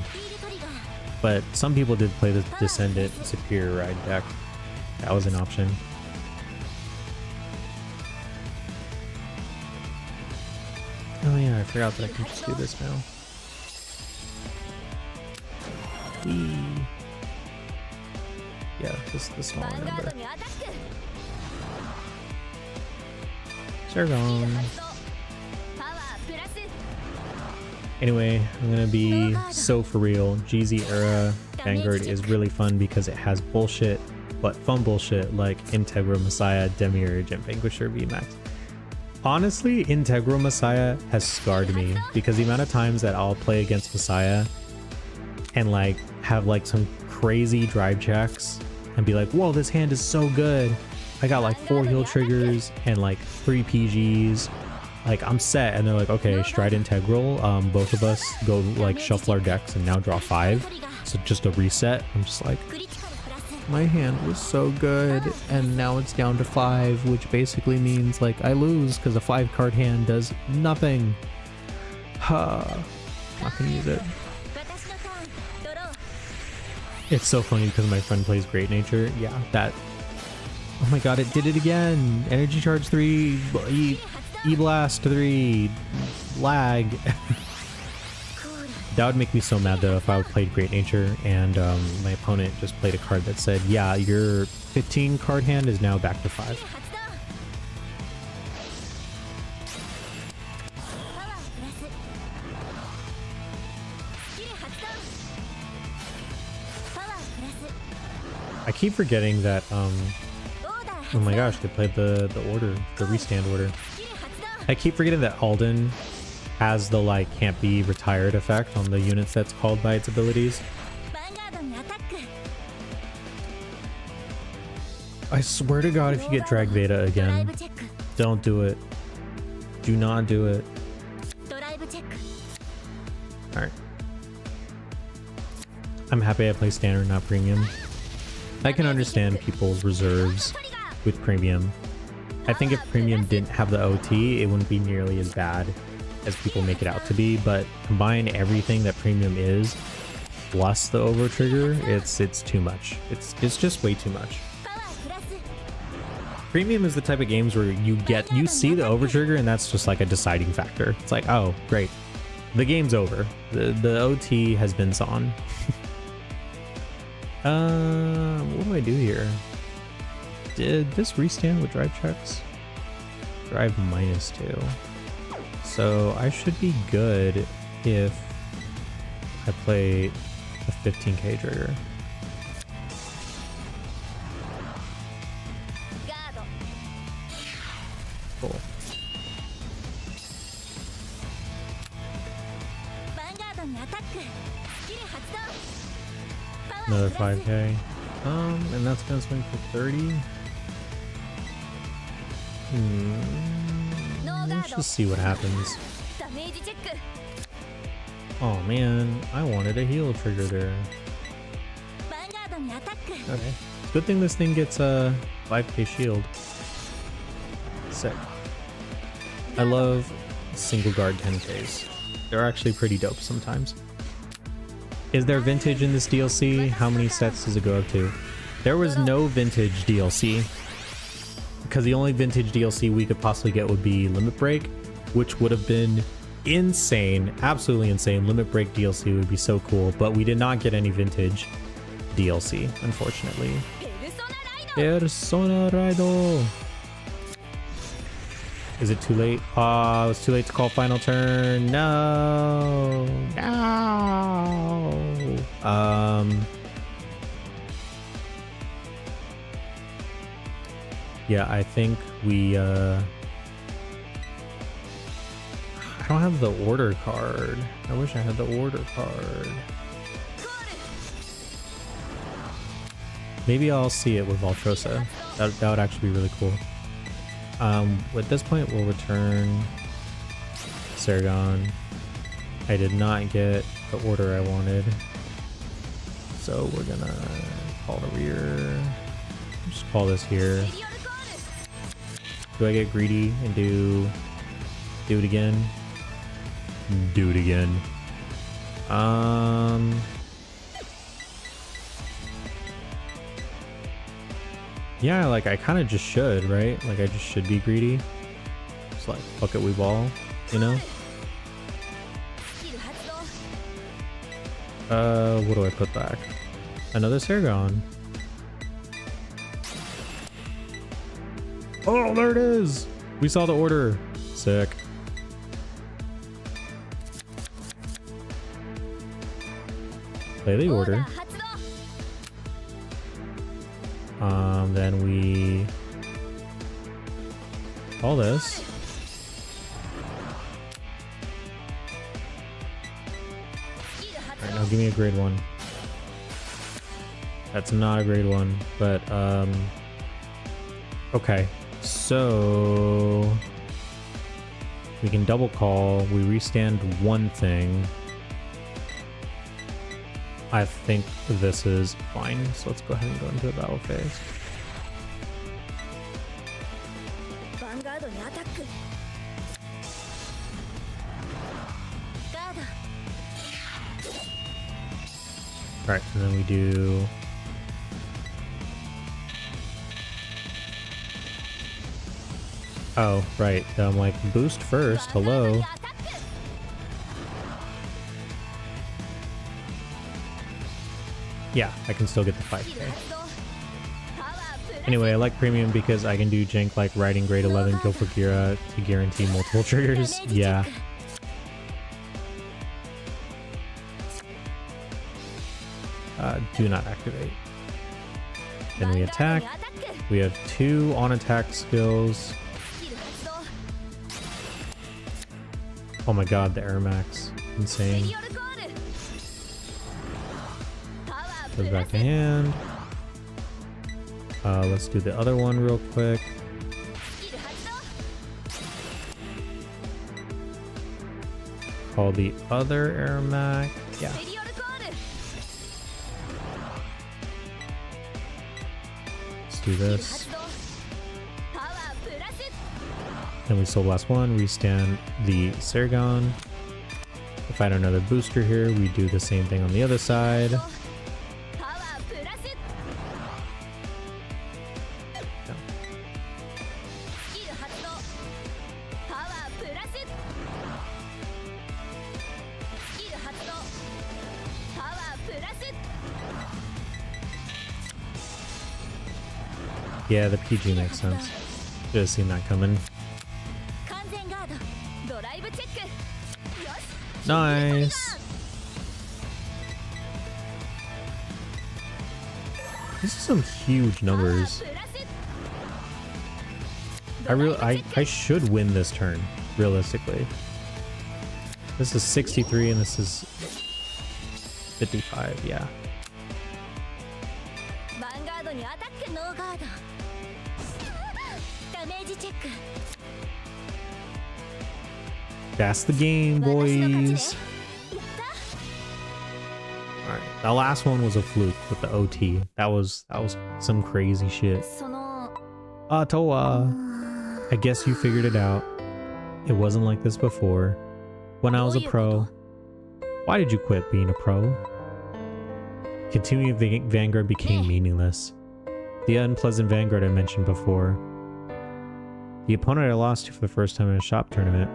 But some people did play the Descendant Superior Ride deck. That was an option. Oh yeah, I forgot that I can just do this now. Whee. Yeah, just the smaller number. Sargon. Anyway, I'm gonna be so for real. GZ era Vanguard is really fun because it has bullshit, but fun bullshit like Integral Messiah, Demiurge, and Vanquisher VMAX. Honestly, Integral Messiah has scarred me because the amount of times that I'll play against Messiah and like have like some crazy drive checks and be like, whoa, this hand is so good. I got like 4 heal triggers and like 3 PGs. Like I'm set, and they're like, okay, Stride Integral. Both of us go like shuffle our decks and now draw 5. So just a reset. I'm just like, my hand was so good and now it's down to 5, which basically means like I lose because a 5-card hand does nothing. Not gonna use it. It's so funny because my friend plays Great Nature. Yeah, that. Oh my god, it did it again. Energy Charge 3, E-Blast 3, lag. That would make me so mad though if I played Great Nature and my opponent just played a card that said, yeah, your 15 card hand is now back to 5. I keep forgetting that, oh my gosh, they played the order, the restand order. I keep forgetting that Alden has the like can't be retired effect on the units that's called by its abilities. I swear to god, if you get Drag Veda again, don't do it. Do not do it. Alright. I'm happy I play standard, not premium. I can understand people's reserves with premium. I think if premium didn't have the OT, it wouldn't be nearly as bad as people make it out to be, but combine everything that premium is plus the over trigger, it's too much. It's just way too much. Premium is the type of games where you see the over trigger and that's just like a deciding factor. It's like, oh great, the game's over. The OT has been sawn. What do I do here? Did this restand with drive checks? Drive -2. So I should be good if I play a 15k trigger. Cool. Another 5k. And that's gonna swing for 30. Let's just see what happens. Oh man, I wanted a heal trigger there. Okay. Good thing this thing gets a 5k shield. Sick. I love single guard 10ks. They're actually pretty dope sometimes. Is there vintage in this DLC? How many sets does it go up to? There was no vintage DLC, because the only vintage DLC we could possibly get would be Limit Break, which would have been insane, absolutely insane. Limit Break DLC would be so cool, but we did not get any vintage DLC, unfortunately. Persona Raido. Is it too late? Oh, it's too late to call final turn. No. No. Yeah, I think we I don't have the order card. I wish I had the order card. Maybe I'll see it with Valtrosa. That would actually be really cool. At this point, we'll return Saragon. I did not get the order I wanted, so we're gonna call the rear. Just call this here. Do I get greedy and do it again? Do it again. Yeah, like I kind of just should, right? Like I just should be greedy. Just like, fuck it, we ball, you know? What do I put back? Another Saragon. Oh, there it is! We saw the order. Sick. Play the order. Then we call this. Alright, now give me a grade 1. That's not a grade 1, but okay. So we can double call, we restand one thing. I think this is fine, so let's go ahead and go into the battle phase. Alright, and then we do... Oh, right, I'm like, boost first, hello. Yeah, I can still get the 5k. Anyway, I like premium because I can do jank like riding grade 11 Guilford Gira to guarantee multiple triggers. Yeah. Do not activate. Then we attack. We have 2 on attack skills. Oh my god, the Airmax. Insane. Goes back to hand. Let's do the other one real quick. Call the other Airmac. Yeah. Let's do this. Then we Soul Blast 1, restand the Saragon. If I had another booster here, we do the same thing on the other side. Yeah, the PG makes sense. Should have seen that coming. Nice. This is some huge numbers. I should win this turn, realistically. This is 63 and this is 55, yeah. Vanguard にアタックノーガード。ダメージチェック。 That's the game, boys. Alright, that last one was a fluke with the OT. That was some crazy shit. Toa, I guess you figured it out. It wasn't like this before. When I was a pro. Why did you quit being a pro? Continuing Vanguard became meaningless. The unpleasant Vanguard I mentioned before. The opponent I lost to for the first time in a shop tournament.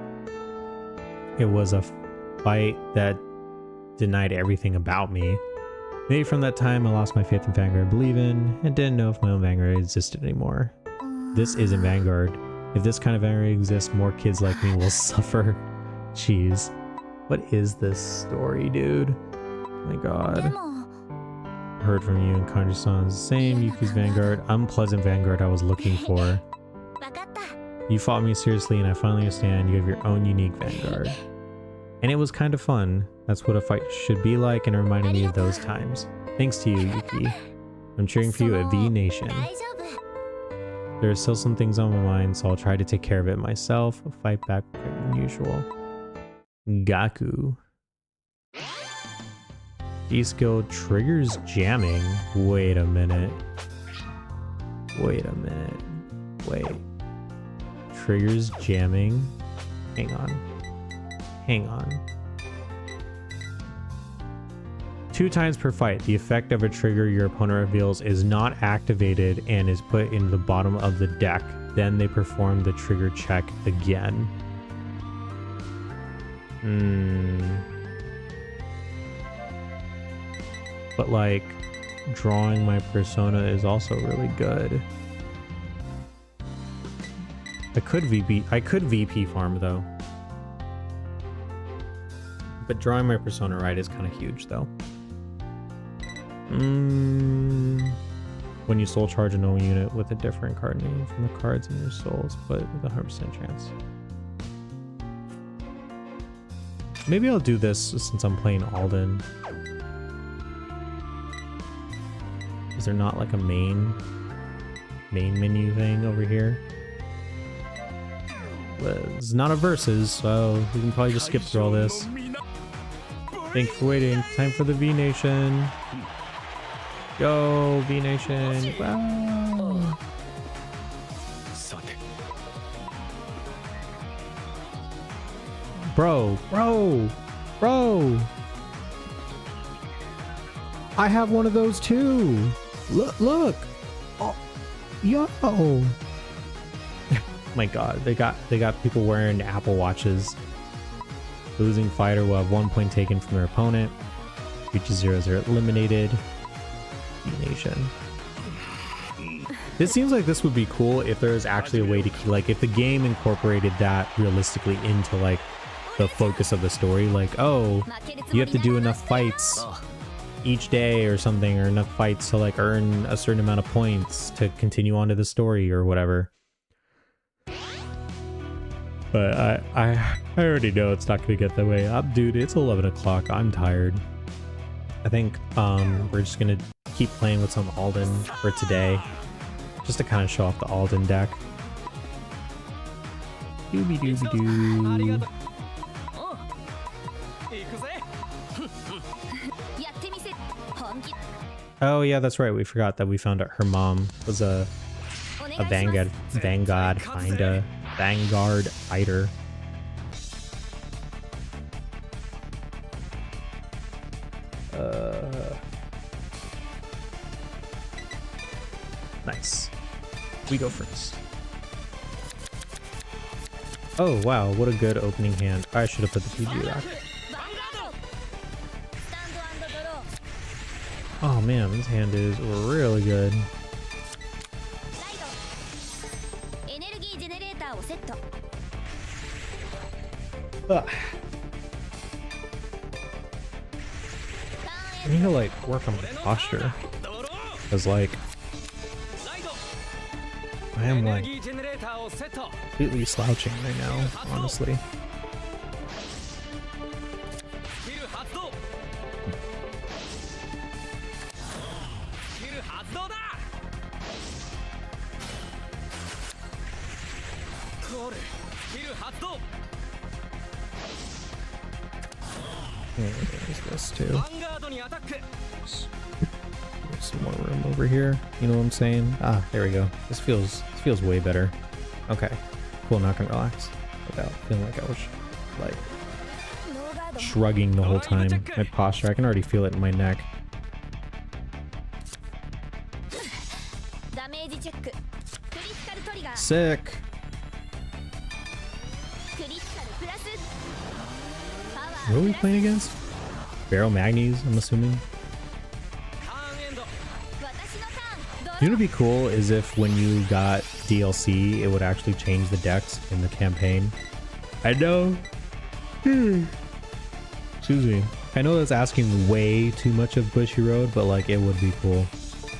It was a fight that denied everything about me. Maybe from that time I lost my faith in Vanguard I believe in, and didn't know if my own Vanguard existed anymore. This isn't Vanguard. If this kind of Vanguard exists, more kids like me will suffer. Jeez. What is this story, dude? Oh my god. Heard from you and Kanji-san's the same. Yuki's Vanguard. Unpleasant Vanguard I was looking for. You fought me seriously and I finally understand you have your own unique Vanguard. And it was kind of fun. That's what a fight should be like, and it reminded me of those times. Thanks to you, Yuki. I'm cheering for you at V Nation. There are still some things on my mind, so I'll try to take care of it myself. I'll fight back quicker than usual. Gaku. D-skill triggers jamming. Wait a minute. Wait. Triggers jamming. Hang on. 2 times per fight, the effect of a trigger your opponent reveals is not activated and is put in the bottom of the deck. Then they perform the trigger check again. But like, drawing my persona is also really good. I could VP farm though. But drawing my persona right is kind of huge though. When you soul charge a normal unit with a different card name from the cards in your souls, but with a 100% chance. Maybe I'll do this since I'm playing Alden. Is there not like a main menu thing over here? But it's not a versus, so we can probably just skip through all this. Thanks for waiting. Time for the V Nation. Go V Nation. Wow. Bro. I have one of those too. Look. Oh, yo. My god, they got people wearing Apple Watches. Losing fighter will have 1 point taken from their opponent. Reaches 0-0 eliminated. Nation. This seems like this would be cool if there was actually a way to keep, like, if the game incorporated that realistically into like the focus of the story. Like, oh, you have to do enough fights each day or something, or enough fights to like earn a certain amount of points to continue on to the story or whatever. But I already know it's not gonna get that way. Dude, it's 11 o'clock. I'm tired. I think we're just gonna keep playing with some Alden for today, just to kind of show off the Alden deck. Doobie doobie doo. Oh yeah, that's right. We forgot that we found out her mom was a Vanguard fighter. Nice. We go first. Oh wow, what a good opening hand. I should have put the PG back. Oh man, this hand is really good. Ugh. I need to like work on my posture, because like I am like completely slouching right now, honestly. There's this too. ヴァンガードにアタック。 There's some more room over here. You know what I'm saying? Ah, there we go. This feels way better. Okay, cool. Now I can relax without feeling like I was like ノーガード shrugging the whole time. My posture, I can already feel it in my neck. ダメージチェッククリティカルトリガー Sick. クリティカルプラスパワ What are we ープラス playing against? Barrel Magnes, I'm assuming. ターンエンド。私のターンド You know what'd be cool is if when you got DLC, it would actually change the decks in the campaign. I know. Excuse me. I know that's asking way too much of Bushiroad, but like it would be cool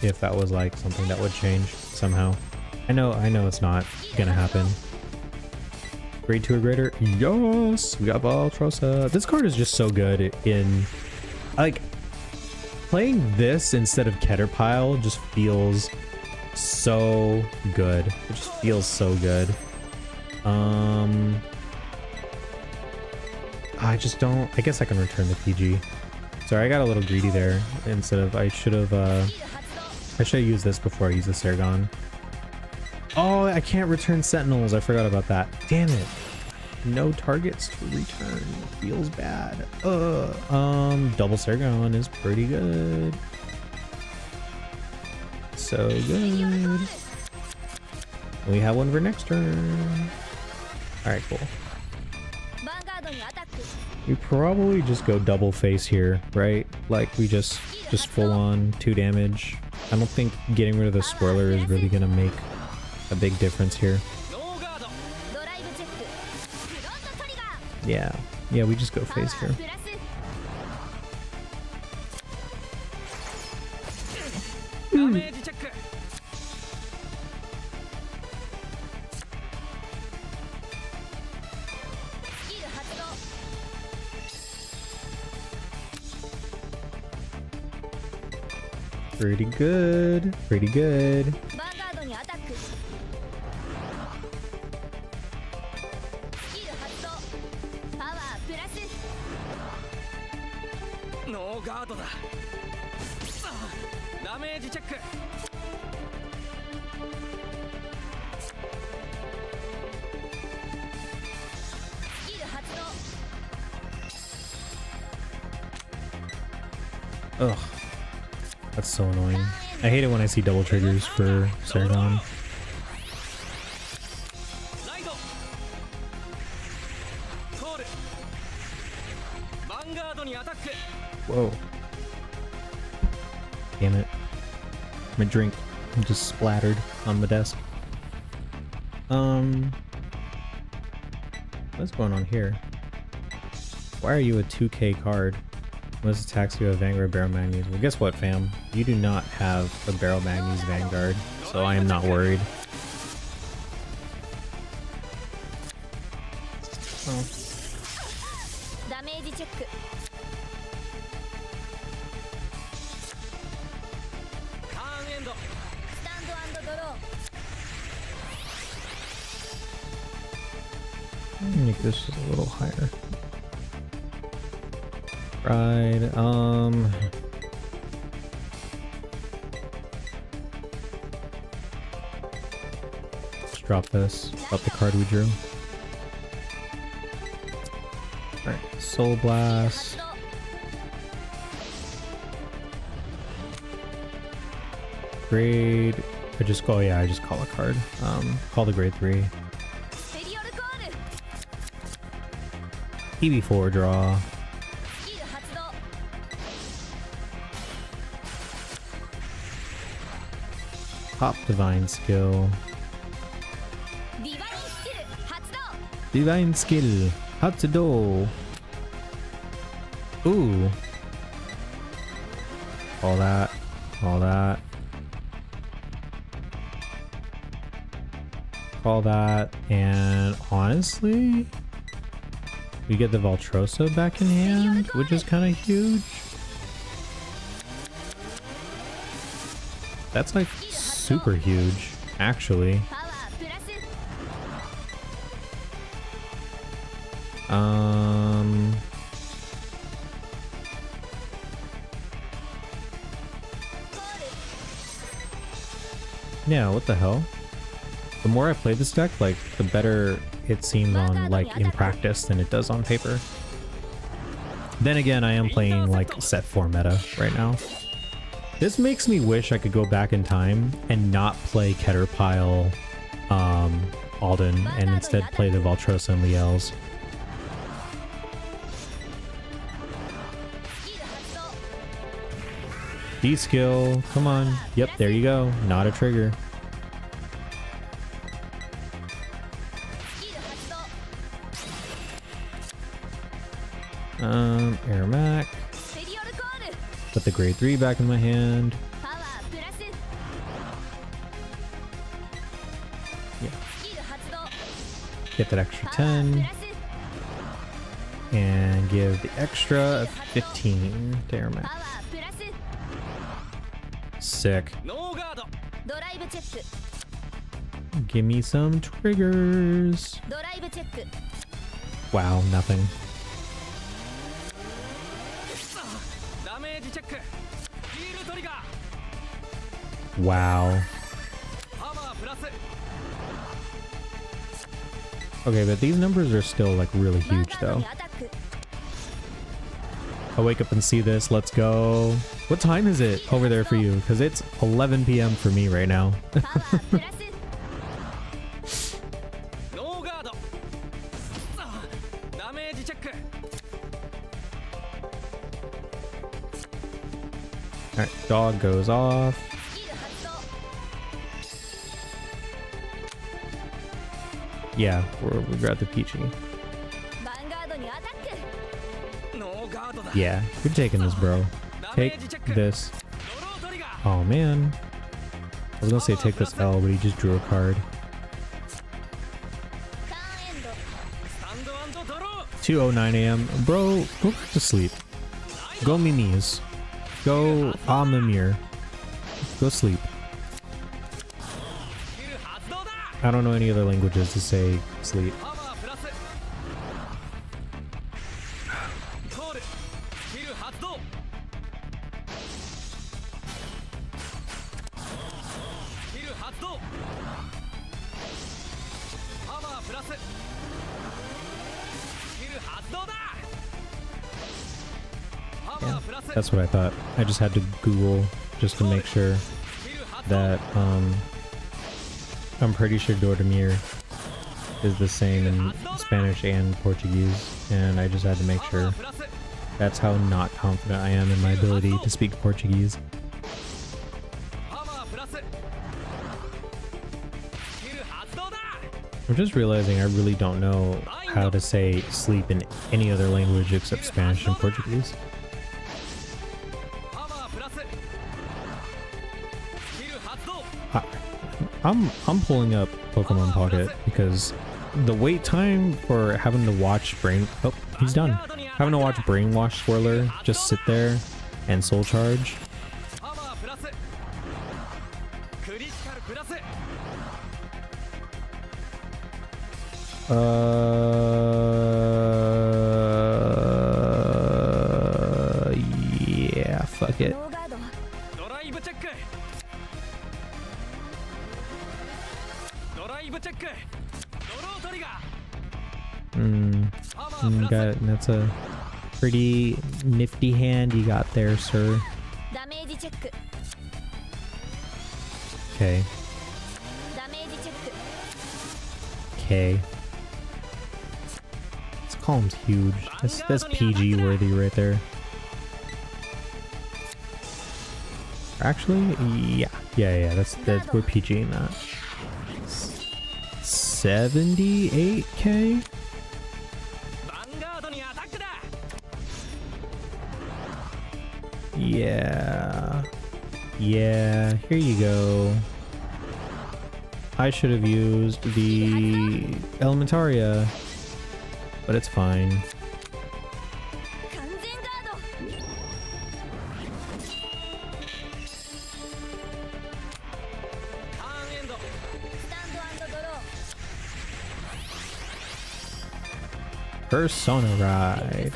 if that was like something that would change somehow. I know it's not gonna happen. Grade 2 or greater? Yes! We got Valtrosa. This card is just so good in like playing this instead of Caterpile just feels so good. It just feels so good. I just don't. I guess I can return the PG. Sorry, I got a little greedy there. Instead of I should have used this before I used the Sergon. Oh, I can't return Sentinels. I forgot about that. Damn it. No targets to return. Feels bad. Double Sergon is pretty good. So good. We have one for next turn. Alright, cool. ヴァンガードにアタック We probably just go double face here, right? Like we just full on 2 damage. I don't think getting rid of the swirler is really gonna make a big difference here. ノーガード。ドライブチェックフロントトリガー Yeah, we just go パワ face ー here. プラス ダメージチェック。 スキル発動 Pretty good. Pretty good. ヴァンガードにアタックスキル発動パワープラスノーガードだ。ダメージチェック。スキル発動 Ugh. That's so annoying. I hate it when I see double triggers for Sargon. ライド。コール。ヴァンガードにアタック。 Whoa. Damn it. My drink just splattered on the desk. What's going on here? Why are you a 2K card? Most attacks you have Vanguard Barrel Magnes. Well, guess what, fam? You do not have a Barrel Magnes Vanguard, so I am not worried. Oh. ダメージチェックターンエンド。スタンドドロー Make this just a little higher. Right, let's drop this. Drop the card we drew. Alright, Soul 発 Blast. 動 Grade. I just call a card. Call the grade 3. スペリオルコール EB4 draw. スキル発動 Pop Divine Skill. ディバインスキル発動 Divine Skill. Hatsudo. Ooh. All that. All that. All that. And honestly, we get the Valtrosa back in hand, which is kind of huge. That's like super huge, actually. パワープラス Yeah, what the hell? The more I play this deck, like, the better it seems on, like, in practice than it does on paper. Then again, I am playing, like, set 4 meta right now. This makes me wish I could go back in time and not play Caterpile, Alden, and instead play the Valtrosa and Liels. D-skill, come on. Yep, there you go. Not a trigger. Aromac. Put the grade 3 back in my hand. Yeah. Get that extra 10. And give the extra of 15 to Aromac. Sick. Give me some triggers. Wow, nothing. Wow. Okay, but these numbers are still like really huge though. I wake up and see this. Let's go. What time is it over there for you? Because it's 11 p.m. for me right now. Alright, dog goes off. Yeah, we got the Peachy. Yeah, you're taking this, bro. Take this. Oh, man. I was gonna say take this L, but he just drew a card. 2:09 a.m. Bro, go back to sleep. Go Mimis. Go Amamir. Go sleep. I don't know any other languages to say sleep. Yeah, that's what I thought. I just had to Google just to make sure that I'm pretty sure Dordomir is the same in Spanish and Portuguese, and I just had to make sure. That's how not confident I am in my ability to speak Portuguese. I'm just realizing I really don't know how to say sleep in any other language except Spanish and Portuguese. I'm pulling up Pokemon Pocket because the wait time for having to watch oh, he's done. Having to watch Brainwash Swirler just sit there and Soul Charge. Yeah, fuck it. That's a pretty nifty hand you got there, sir. Okay. Okay. This column's huge. That's PG worthy right there. Actually, yeah. That's we're PGing that. 78k. Yeah, here you go. I should have used the Elementaria, but it's fine. Persona Ride.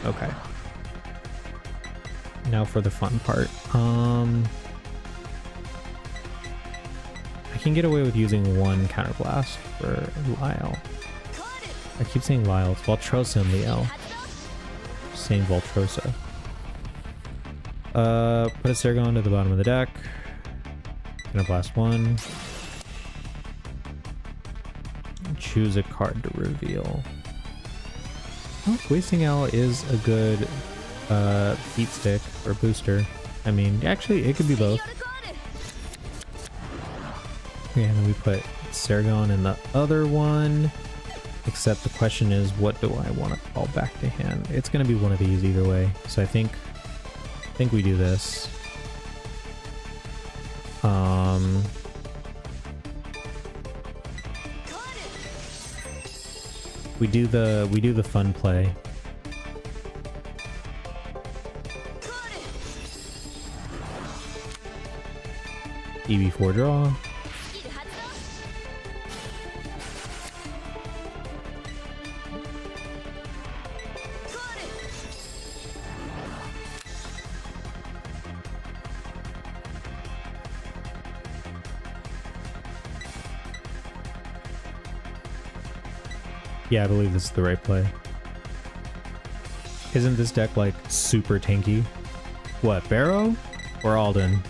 Okay. Now for the fun part. I can get away with using one counterblast for Lyle. I keep saying Lyle. It's Valtrosa and Liel. Saying Valtrosa. Put a Sergon to the bottom of the deck. Counterblast 1. Choose a card to reveal. Oh, Wasting Owl is a good beat stick or booster. I mean, actually, it could be both. Okay, and then we put Sergon in the other one. Except the question is, what do I want to call back to hand? It's going to be one of these either way. So I think we do this. We do the fun play. EV4 draw. Yeah, I believe this is the right play. Isn't this deck like super tanky? What, Barrow or Alden?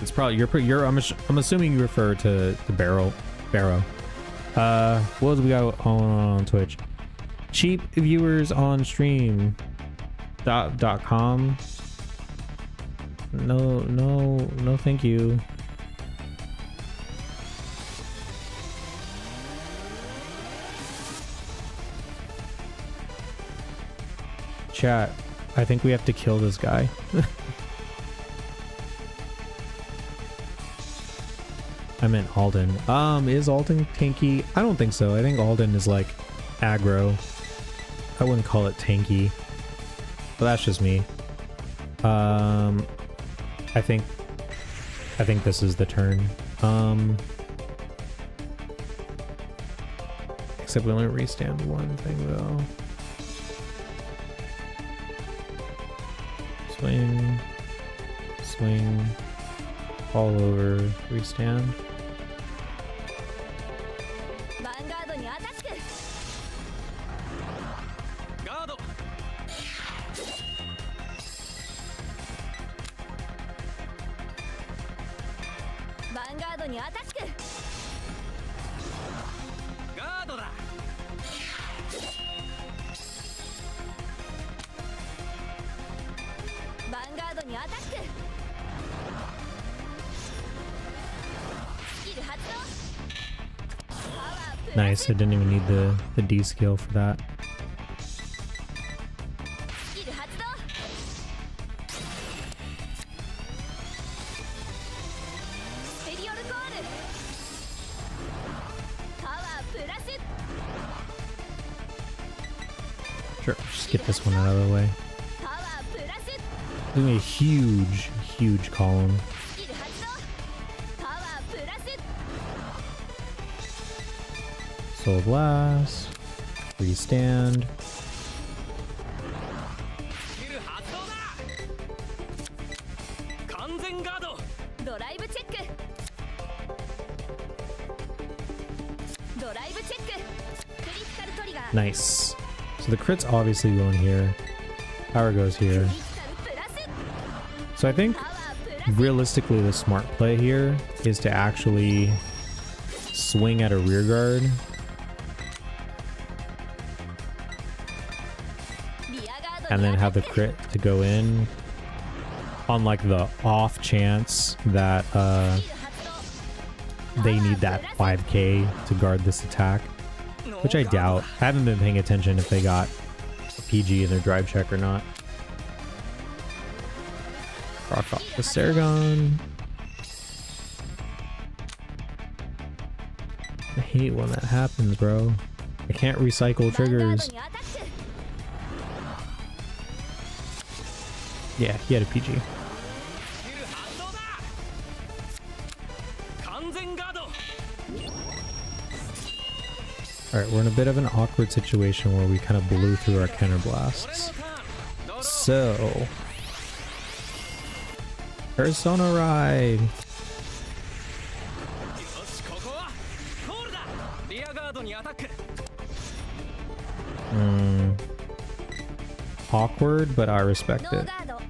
It's probably I'm assuming you refer to Barrow. What else we got on Twitch? Cheap viewers on stream. .com. No, thank you. Chat, I think we have to kill this guy. I meant Alden. Is Alden tanky? I don't think so. I think Alden is like aggro. I wouldn't call it tanky. But that's just me. I think this is the turn. Except we only restand one thing though. Swing, all over, restand. Nice, I didn't even need the D skill for that. Sure, just get this one out of the way. Doing a huge column. Soul Blast, restand. Nice. So the crit's obviously going here. Power goes here. So I think realistically the smart play here is to actually swing at a rear guard. And then have the crit to go in on like the off chance that they need that 5k to guard this attack, which I doubt. I haven't been paying attention if they got a PG in their drive check or not. Rock off the Sergon. I hate when that happens, bro. I can't recycle triggers. Yeah, he had a PG. Alright, we're in a bit of an awkward situation where we kind of blew through our counter blasts. So, Persona Ride. よしここはコールだ。リアガードにアタック。 Awkward, but I respect ノー it. ガード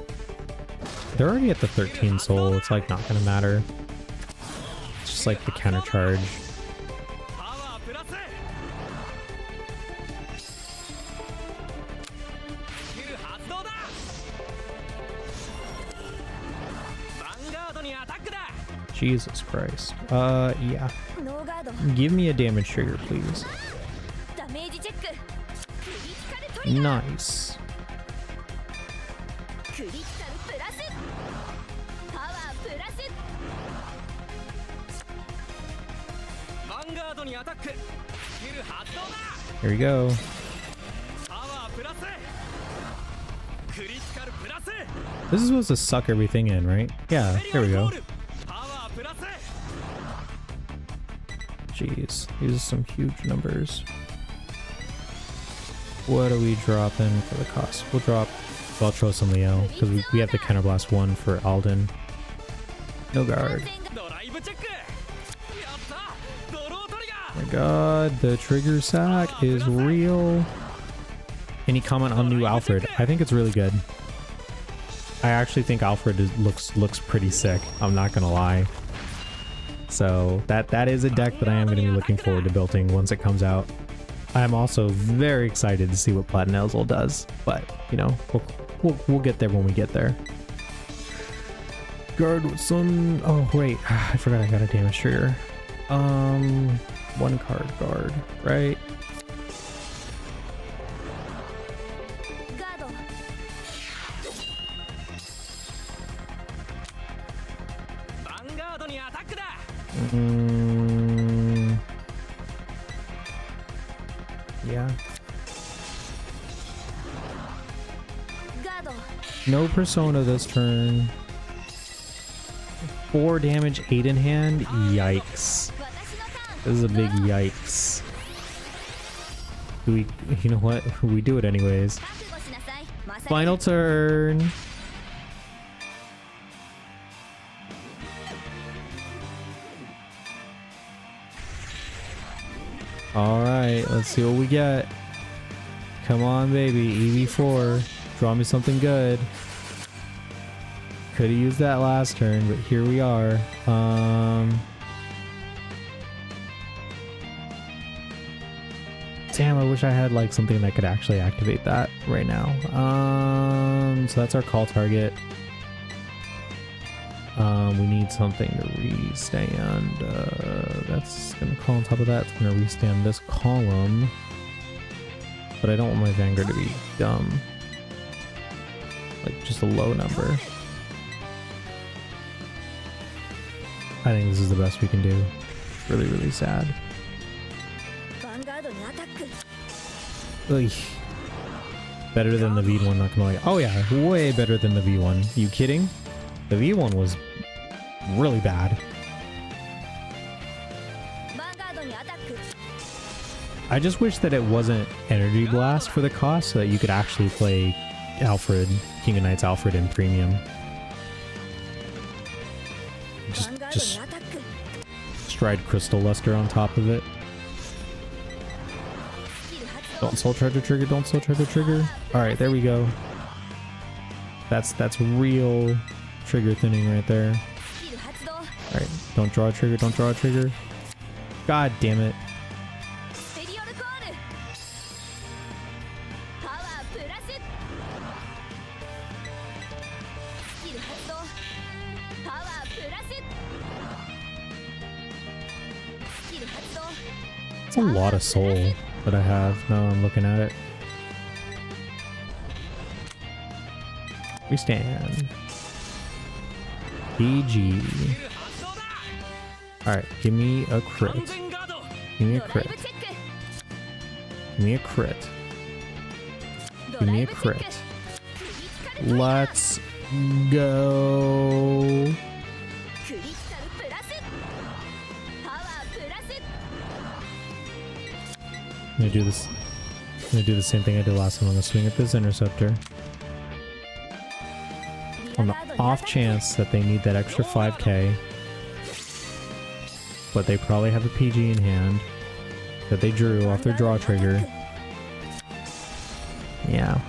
They're already at the 13 soul. It's like not gonna matter. It's just like the counter charge. パワープラス。スキル発動だ。ヴァンガードにアタックだ。 Jesus Christ. Yeah. ノーガード Give me a damage trigger, please. ダメージチェッククリティカルトリガー Nice. クリティカルプラスパワープラスヴァンガードにアタック。スキル発動だ。 Here we go. パワープラス。クリティカルプラス。 This is supposed to suck everything in, right? Yeah, there we go. パワープラス。 Jeez, these are some huge numbers. What are we dropping for the cost? We'll drop Valtros and Leo because we have the counterblast 1 for Alden. No guard. ドライブチェック。やったドロートリガ Oh my god, the trigger sack is real. Any comment on new Alfred? I think it's really good. I actually think Alfred looks pretty sick. I'm not gonna lie. So that is a deck that I am going to be looking forward to building once it comes out. I'm also very excited to see what Platinelzel does, but you know, we'll get there when we get there. Guard with some. Oh wait, I forgot I got a damage trigger. 1 card guard, right? ガード ヴァンガードにアタックだ。 Yeah. ガード No persona this turn. 4 damage, 8 in hand. Yikes. 私のターン This is a big yikes. You know what? We do it anyways. 覚悟しなさいまさに Final turn. All right, let's see what we get. Come on, baby. EV4. Draw me something good. Could have used that last turn, but here we are. Damn, I wish I had like something that could actually activate that right now. So that's our call target. We need something to restand. That's gonna call on top of that. It's gonna restand this column. But I don't want my Vanguard to be dumb. Like just a low number. I think this is the best we can do. Really, really sad. ヴァンガードにアタック Ugh. Better than the V1, not gonna lie. Oh yeah, way better than the V1. You kidding? The V1 was really bad. ヴァンガードにアタック I just wish that it wasn't Energy Blast for the cost so that you could actually play Alfred, King of Knights Alfred in Premium. ヴァンガード Just にアタック stride Crystal Luster on top of it. スキル発動 Don't Soul Treasure trigger, don't Soul Treasure trigger. Alright, there we go. That's real trigger thinning right there. スキル発動 Alright, don't draw a trigger, don't draw a trigger. God damn it. スペリオルコールパワープラススキル発動パワープラススキル発動 It's a lot of soul that I have now I'm looking at it. We stand. PG. 発動だ。 Alright, give me a 完 crit. 全ガード。 Give me a ドライ crit. ブチェック Give me a crit. ド Give ラ me イ a ブチェック crit. クリティカルトリガー Let's go. クリティカルプラスパワープラス I'm gonna do this. I'm gonna do the same thing I did last time. I'm gonna swing at this interceptor. off chance that they need that extra 5k, but they probably have a PG in hand that they drew off their draw trigger. Yeah.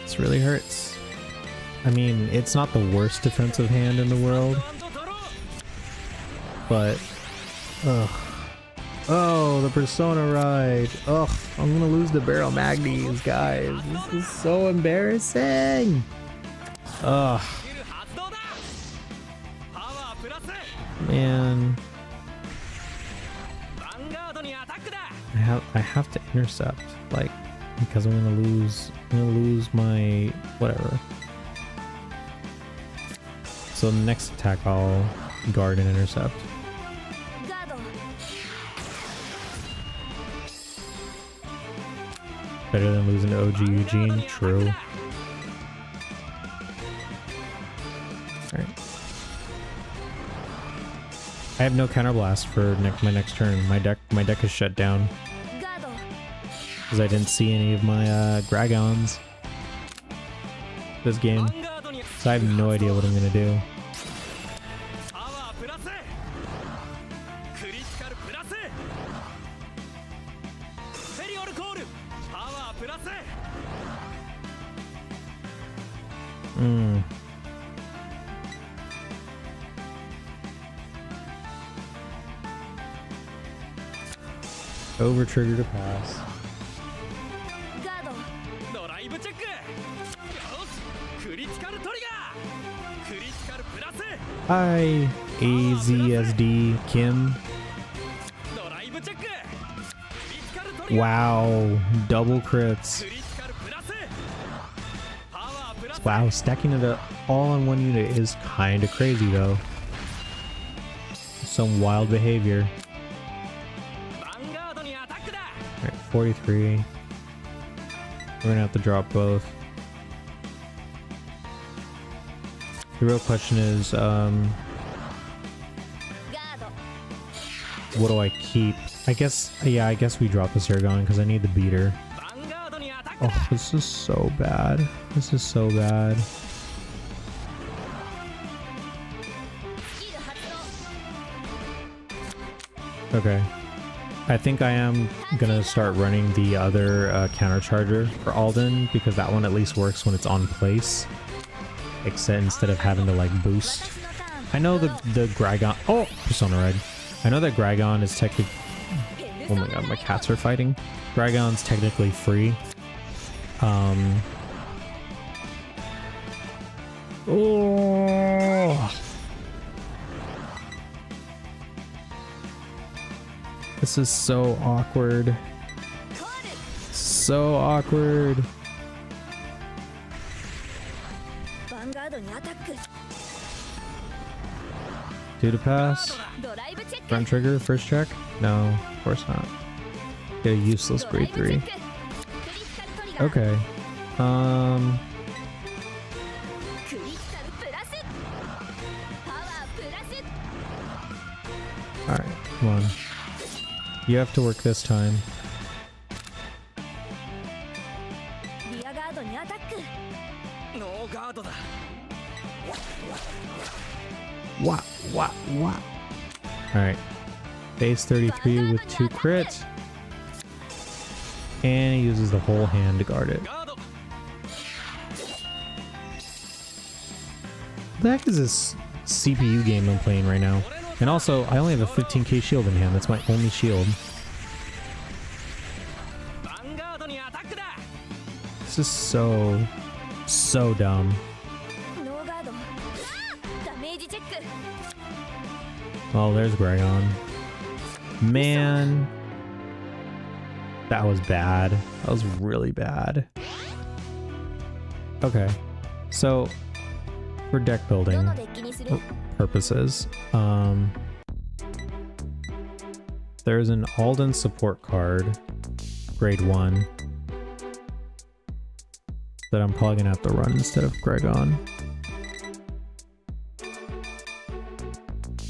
This really hurts. I mean, it's not the worst defensive hand in the world, but ugh. Oh, the Persona ride. Ugh, I'm gonna lose the barrel magnes, guys. This is so embarrassing. Ugh. Man. I have to intercept, like, because I'm gonna lose my whatever. So the next attack I'll guard and intercept. Better than losing to OG Eugene, true. Alright. I have no counterblast for my next turn. My deck is shut down. Because I didn't see any of my Gragons this game. So I have no idea what I'm gonna do. Over trigger to pass. Hi, AZSD Kim. Wow, double crits. Wow, stacking it all on one unit is kind of crazy though. Some wild behavior. Alright, 43. We're gonna have to drop both. The real question is, what do I keep? I guess we drop the Zergon because I need the beater. Oh, this is so bad. This is so bad. Okay. I think I am gonna start running the other counter charger for Alden because that one at least works when it's on place. Except instead of having to like boost. I know the Gragon. Oh, Persona Ride. I know that Gragon is technically. Oh my god, my cats are fighting. Gragon's technically free. Oh. This is so awkward. So awkward. Two to pass. Front trigger, first check? No, of course not. Get a useless grade 3. Okay. Alright, come on. You have to work this time. What? Alright. Base 33 with 2 crits. And he uses the whole hand to guard it. What the heck is this CPU game I'm playing right now? And also, I only have a 15k shield in hand. That's my only shield. This is so dumb. Oh, there's Gragon. Man. That was bad. That was really bad. Okay. So, for deck building purposes, there's an Alden support card, grade 1, that I'm probably gonna have to run instead of Gragon.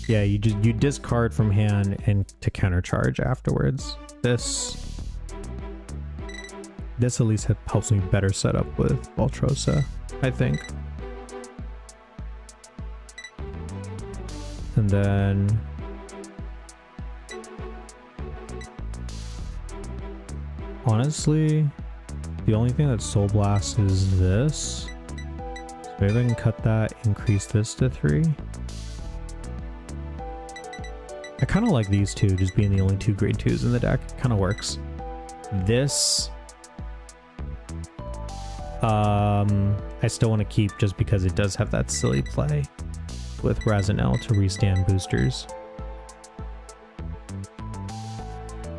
Yeah, you discard from hand and to countercharge afterwards. This This at least helps me better set up with Valtrosa, I think. And then honestly, the only thing that Soul Blast is this. So maybe I can cut that, increase this to 3. I kind of like these two, just being the only 2 grade 2s in the deck. Kind of works. This, I still want to keep just because it does have that silly play with Razanel to restand boosters.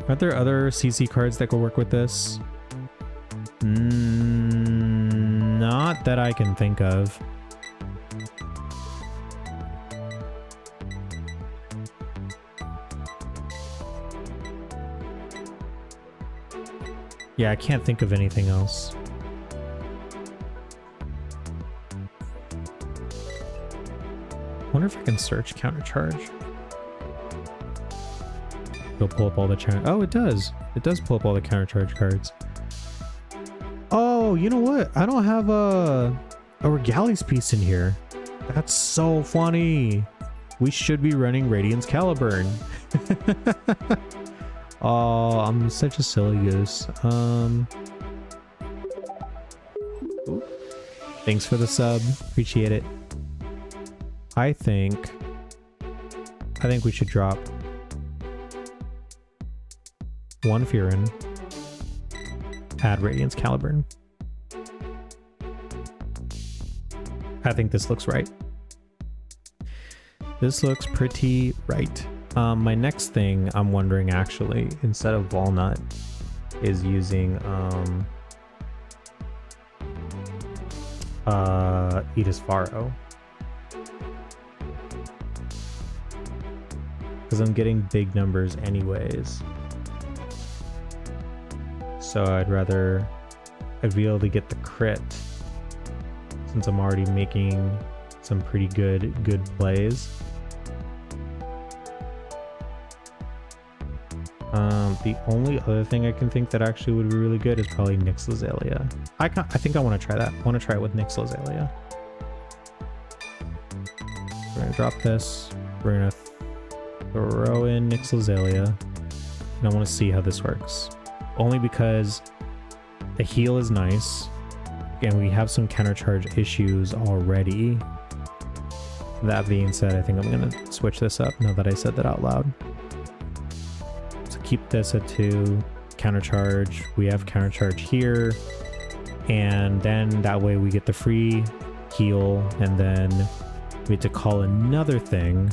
Are there other CC cards that could work with this? Not that I can think of. Yeah, I can't think of anything else. I wonder if I can search countercharge. It'll pull up all the oh, it does. It does pull up all the countercharge cards. Oh, you know what? I don't have a Regali's piece in here. That's so funny. We should be running Radiance Caliburn. Oh, I'm such a silly goose. Thanks for the sub. Appreciate it. I think we should drop 1 Furin, add Radiance Caliburn. I think this looks right. This looks pretty right. My next thing I'm wondering actually, instead of Walnut, is using Edisfaro. Because I'm getting big numbers anyways. So I'd be able to get the crit since I'm already making some pretty good plays. The only other thing I can think that actually would be really good is probably Nyx Lazalia. I think I want to try that. I want to try it with Nyx Lazalia. We're gonna drop this. We're gonna throw in Nyx Lazalia, and I want to see how this works. Only because the heal is nice, and we have some countercharge issues already. That being said, I think I'm gonna switch this up now that I said that out loud. Keep this at 2, countercharge. We have countercharge here, and then that way we get the free heal, and then we have to call another thing,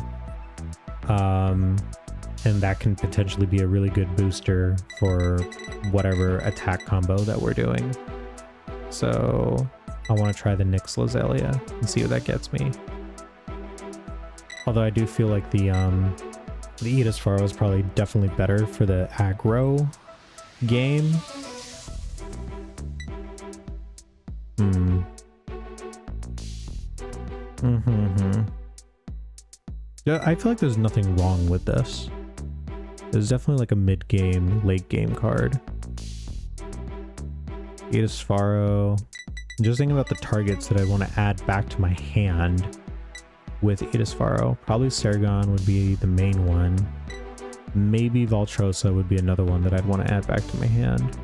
and that can potentially be a really good booster for whatever attack combo that we're doing. So I want to try the Nyx Lazalia and see what that gets me. Although I do feel like the Edisfaro is probably definitely better for the aggro game. Yeah, I feel like there's nothing wrong with this. There's definitely like a mid-game, late-game card. Edisfaro. Just thinking about the targets that I want to add back to my hand with Edisfaro. Probably Sergon would be the main one. Maybe Valtrosa would be another one that I'd want to add back to my hand.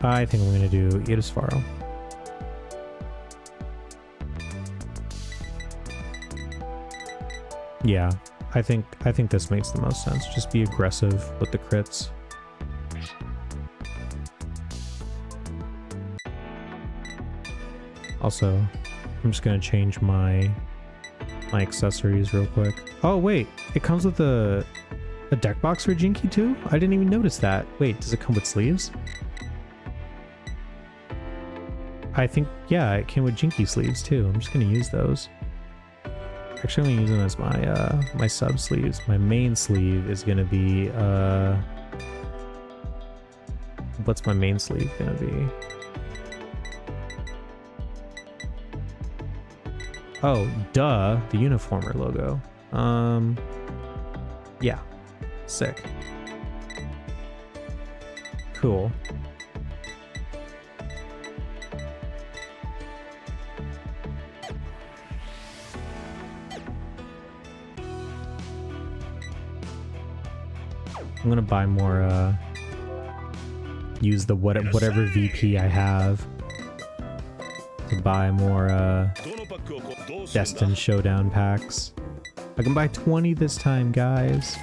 I think I'm going to do Edisfaro. Yeah. I think this makes the most sense. Just be aggressive with the crits. Also, I'm just gonna change my accessories real quick. Oh wait, it comes with a deck box for Jinky too? I didn't even notice that. Wait, does it come with sleeves? I think, yeah, it came with Jinky sleeves too. I'm just gonna use those. Actually, I'm gonna use them as my my sub sleeves. My main sleeve is gonna be what's my main sleeve gonna be? Oh, duh, the uniformer logo. Yeah, sick. Cool. I'm gonna buy more, use the whatever VP I have to buy more, Destined Showdown packs. I can buy 20 this time, guys.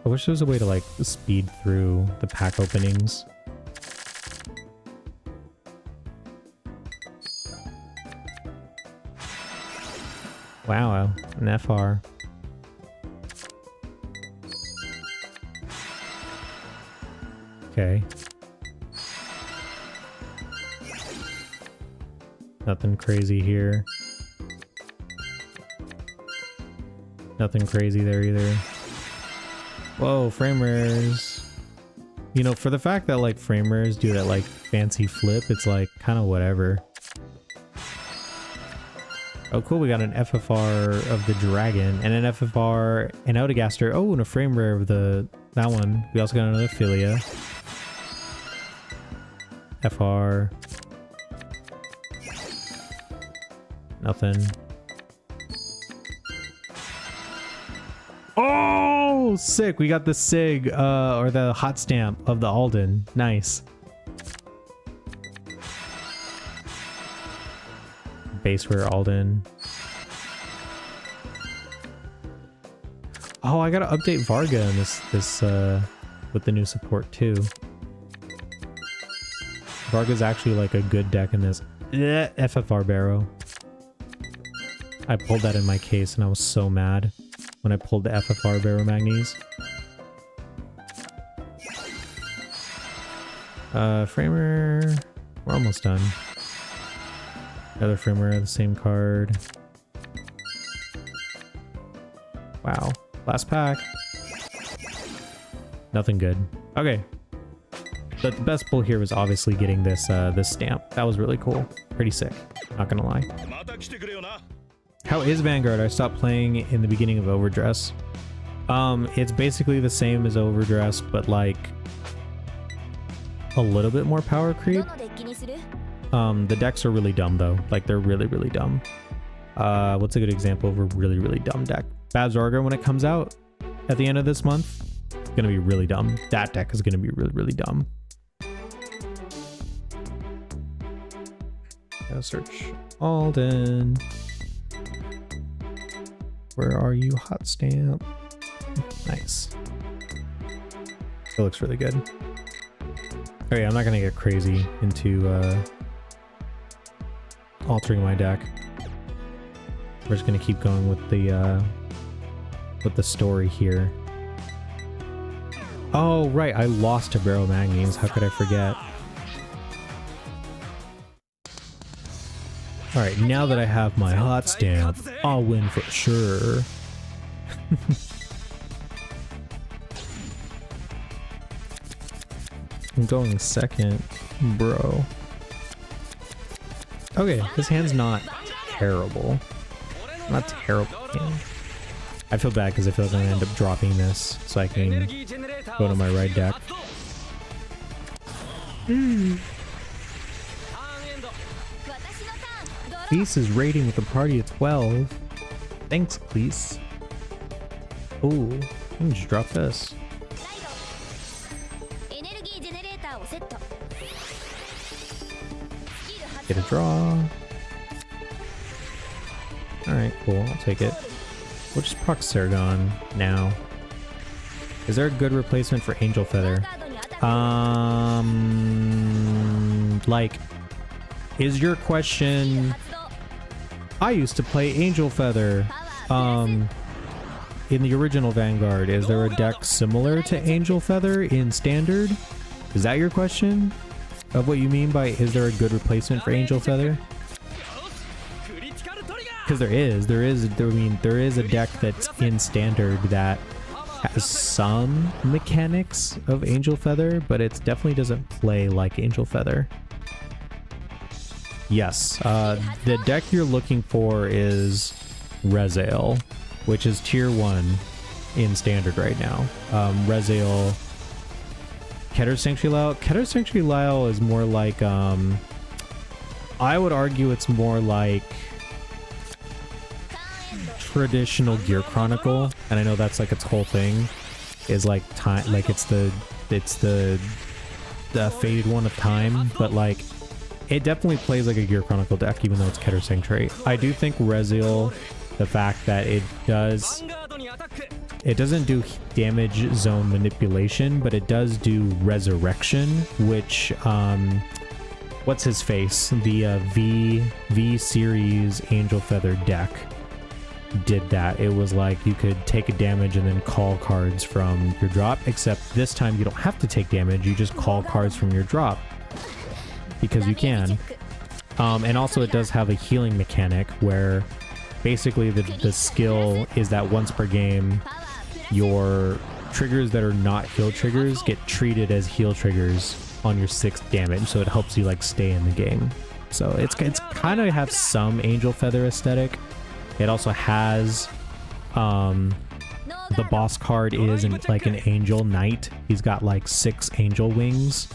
I wish there was a way to like speed through the pack openings. Wow, an FR. Okay. Nothing crazy here. Nothing crazy there either. Whoa, frame rares. You know, for the fact that like frame rares do that like fancy flip, it's like kind of whatever. Oh cool, we got an FFR of the dragon and an FFR, an Autogaster. Oh, and a frame rare of that one. We also got another Philia. FR. Nothing. Oh, sick. We got the SIG, or the hot stamp of the Alden. Nice. Base rare Alden. Oh, I gotta update Varga in this with the new support too. Varga's actually like a good deck in this. FFR Barrow. I pulled that in my case and I was so mad when I pulled the FFR Barrow Magnes. Framer. We're almost done. Another framer, the same card. Wow. Last pack. Nothing good. Okay. But the best pull here was obviously getting this this stamp. That was really cool. Pretty sick. Not gonna lie. How is Vanguard? I stopped playing in the beginning of Overdress. It's basically the same as Overdress, but like a little bit more power creep. The decks are really dumb though. Like they're really, really dumb. What's a good example of a really, really dumb deck? Bad Zarga when it comes out at the end of this month. It's gonna be really dumb. That deck is gonna be really, really dumb. Gotta search Alden. Where are you, hot stamp? Nice. It looks really good. Okay, I'm not gonna get crazy into altering my deck. We're just gonna keep going with the story here. Oh right, I lost to Barrow Magnes. How could I forget? Alright, now that I have my hot stamp, I'll win for sure. I'm going second, bro. Okay, this hand's not terrible. Not terrible hand. I feel bad because I feel like I'm gonna end up dropping this so I can go to my right deck. Please is raiding with a party of 12. Thanks, please. Ooh, I can just drop this. Get a draw. Alright, cool. I'll take it. We'll just proc Sargon now. Is there a good replacement for Angel Feather? Like, is your question... I used to play Angel Feather in the original Vanguard. Is there a deck similar to Angel Feather in Standard? Is that your question? Of what you mean by is there a good replacement for Angel Feather? Because there is a deck that's in Standard that has some mechanics of Angel Feather, but it definitely doesn't play like Angel Feather. Yes, the deck you're looking for is Rezael, which is tier 1 in standard right now. Rezael, Keter Sanctuary Lyle. Keter Sanctuary Lyle is more like, I would argue it's more like traditional Gear Chronicle, and I know that's like its whole thing is like time, like it's the faded one of time, but like it definitely plays like a Gear Chronicle deck, even though it's Keter Sanctuary. I do think Rezael, the fact that it doesn't do damage zone manipulation, but it does do resurrection, which what's his face, the V series Angel Feather deck did that. It was like you could take a damage and then call cards from your drop, except this time you don't have to take damage, you just call cards from your drop because you can. And also it does have a healing mechanic where basically the skill is that once per game your triggers that are not heal triggers get treated as heal triggers on your 6th damage, so it helps you like stay in the game. So it's kind of have some Angel Feather aesthetic. It also has the boss card is like an angel knight. He's got like 6 angel wings.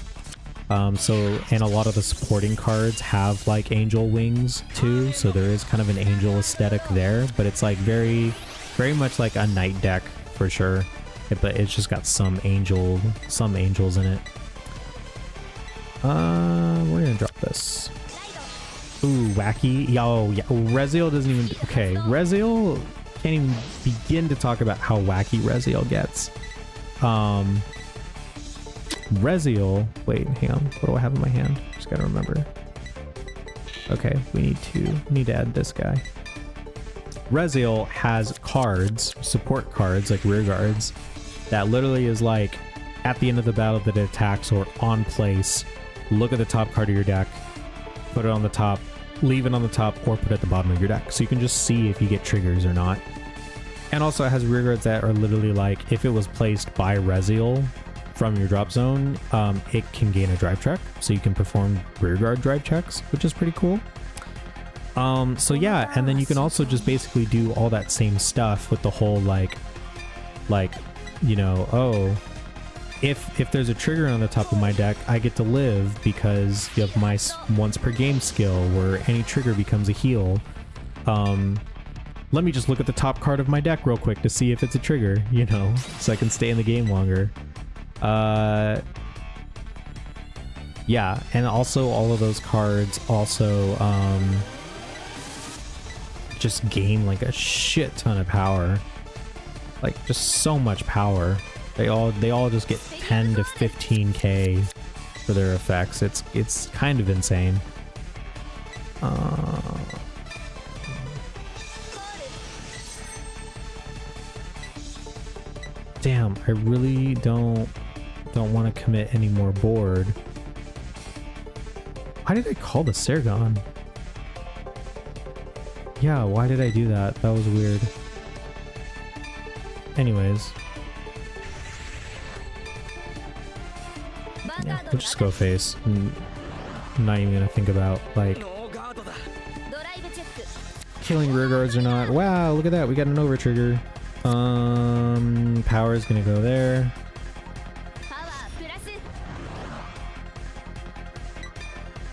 So, and a lot of the supporting cards have like angel wings too, so there is kind of an angel aesthetic there, but it's like very much like a knight deck for sure, but it's just got some angels in it. We're gonna drop this. Ooh, wacky. Yo, yeah, Rezael doesn't even, okay, Rezael can't even begin to talk about how wacky Rezael gets. Wait, hang on. What do I have in my hand? Just gotta remember. Okay, we need to add this guy. Rezael has cards, support cards, like rear guards, that literally is like, at the end of the battle that it attacks or on place, look at the top card of your deck, put it on the top, leave it on the top, or put it at the bottom of your deck. So you can just see if you get triggers or not. And also it has rear guards that are literally like, if it was placed by Rezael from your drop zone, it can gain a drive check, so you can perform rear guard drive checks, which is pretty cool. So yeah, and then you can also just basically do all that same stuff with the whole like you know, oh, if there's a trigger on the top of my deck, I get to live because you have my once per game skill where any trigger becomes a heal. Let me just look at the top card of my deck real quick to see if it's a trigger, you know, so I can stay in the game longer. Yeah, and also all of those cards also just gain like a shit ton of power, like just so much power. They all just get 10 to 15k for their effects. It's kind of insane. Damn, I really don't want to commit any more board. Why did I call the Sergon? Yeah, why did I do that? That was weird. Anyways. Yeah, we'll just go face. I'm not even gonna think about like killing rear guards or not. Wow, look at that. We got an over trigger. Power is gonna go there.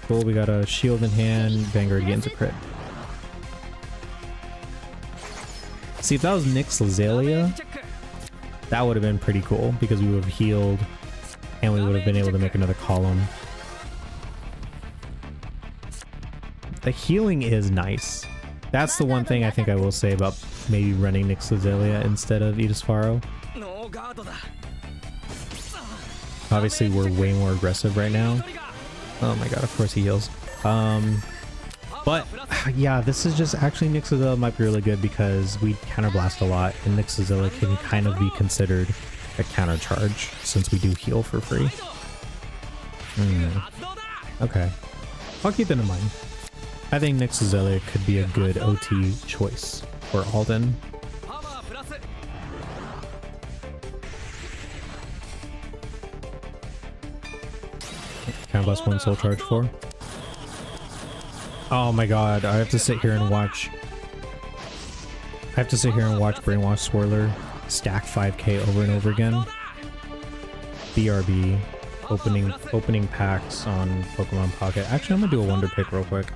Cool, we got a shield in hand. Vanguard gains a crit. See, if that was Nyx Lazalia, that would have been pretty cool because we would have healed and we would have been able to make another column. The healing is nice. That's the one thing I think I will say about maybe running Nyx Lazalia instead of Edis Faro. Obviously, we're way more aggressive right now. Oh my god, of course he heals. But yeah, this is just actually Nyx Lazalia might be really good because we counterblast a lot, and Nyx Lazalia can kind of be considered a counter charge since we do heal for free. Okay, I'll keep that in mind. I think Nyx Lazalia could be a good OT choice for Alden. Counterblast 1 soul charge 4. Oh my god, I have to sit here and watch. I have to sit here and watch Brainwash Swirler stack 5k over and over again. BRB, opening packs on Pokemon Pocket. Actually, I'm gonna do a Wonder Pick real quick.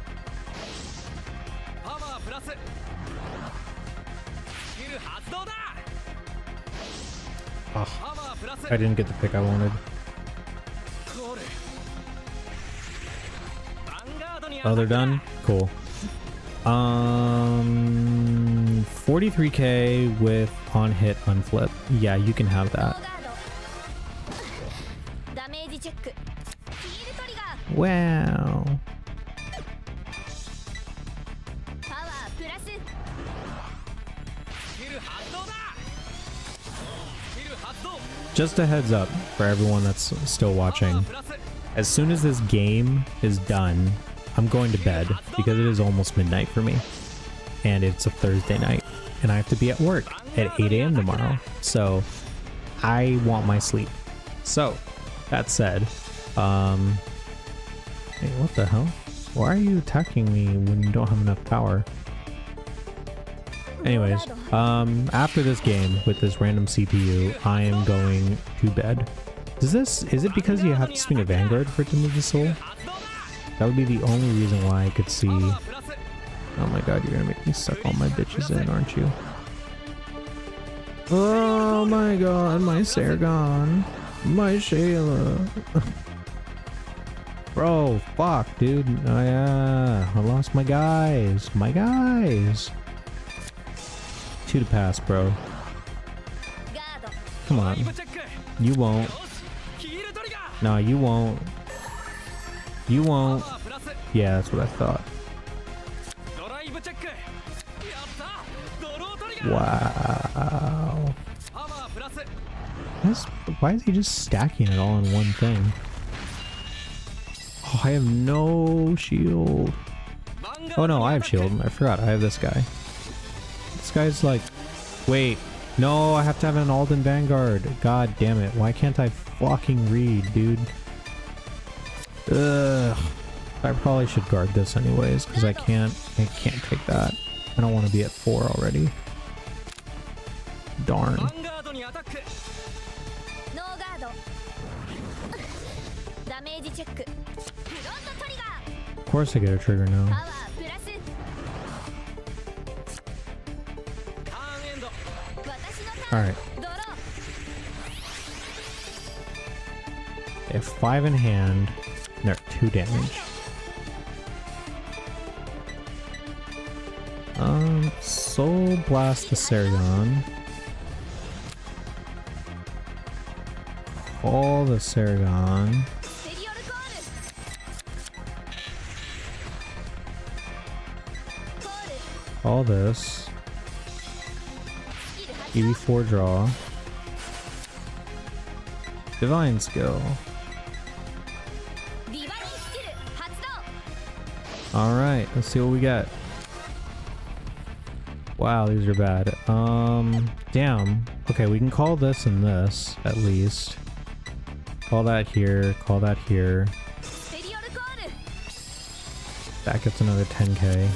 Oh, I didn't get the pick I wanted. Oh, they're done? Cool. 43k with on hit unflip. Yeah, you can have that. ダメージチェック。ヒールトリガー。 Wow. パワープラス。Just a heads up for everyone that's still watching. As soon as this game is done, I'm going to bed because it is almost midnight for me. And it's a Thursday night. And I have to be at work at 8 a.m. tomorrow. So I want my sleep. So that said, hey, what the hell? Why are you attacking me when you don't have enough power? Anyways, after this game with this random CPU, I am going to bed. Is it because you have to swing a Vanguard for it to move the soul? That would be the only reason why I could see. Oh my god, you're gonna make me suck all my bitches in, aren't you? Oh my god, my Saragon. My Shayla. Bro, fuck, dude. Oh yeah, I lost my guys. My guys. 2 to pass, bro. Come on. You won't. No, you won't. You won't. Yeah, that's what I thought. Wow. Why is he just stacking it all in one thing? Oh, I have no shield. Oh no, I have shield. I forgot. I have this guy. This guy's like... Wait. No, I have to have an Alden Vanguard. God damn it. Why can't I fucking read, dude? Ugh. I probably should guard this anyways, because I can't take that. I don't want to be at 4 already. Darn. Of course I get a trigger now. Alright. They have 5 in hand. And they're at 2 damage. Soul Blast the Saragon. Call the Saragon. All this. EV4 draw. Divine Skill. Alright, let's see what we got. Wow, these are bad. Damn. Okay, we can call this and this, at least. Call that here, call that here. That gets another 10k.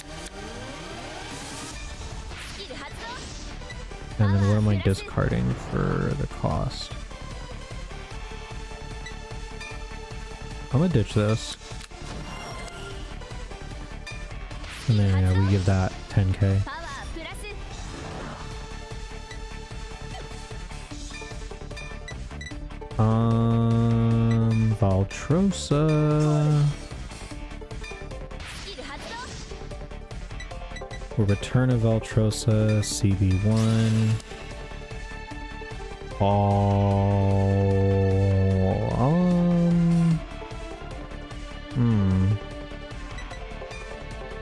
And then what am I discarding for the cost? I'm gonna ditch this. And then yeah, we give that 10k. Valtrosa. We'll return a Valtrosa, CB1.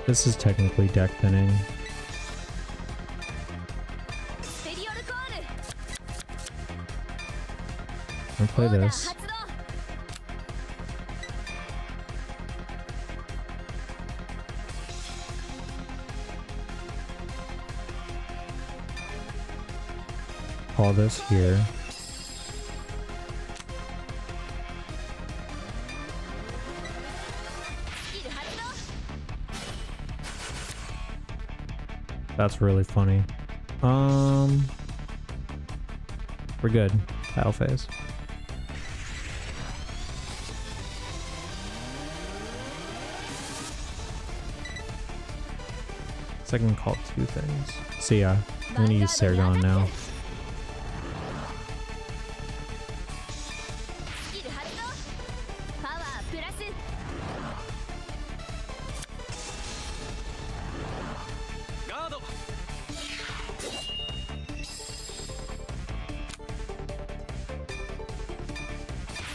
This is technically deck thinning. I'll play this. Call this here. That's really funny. We're good. Battle phase. So I can call two things. So yeah, I'm gonna use Sargon now. スキル発動パワープラス ガード ス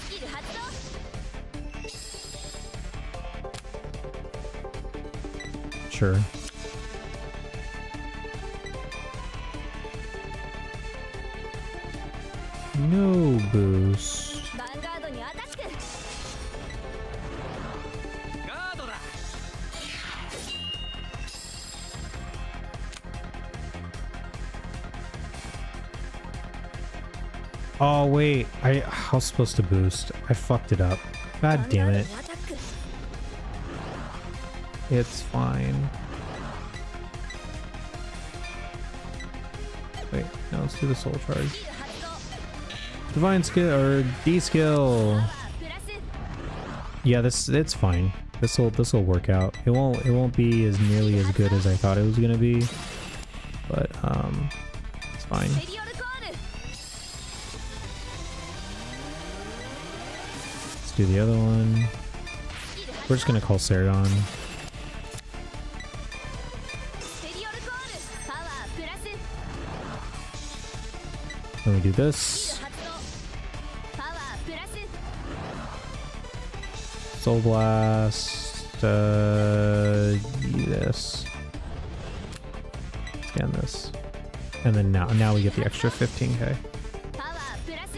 キル発動 Sure. No boost. ヴァンガードにアタック ガードだ Oh wait, I was supposed to boost. I fucked it up. God damn it. ヴァンガードにアタック It's fine. Wait, no, let's do the soul charge. スキル発動 Divine skill or D パ skill. ワープラス Yeah, it's fine. This'll work out. It won't be as nearly as good as I thought it was gonna be, but it's fine. ペリオルコール Let's do the other one. スキル We're just gonna call Sargon. ペリオルコールパワープラス Then we do スキル this. 発動パワープラス Soul Blast. This. Scan this. And then now we get the extra 15k. パワープラス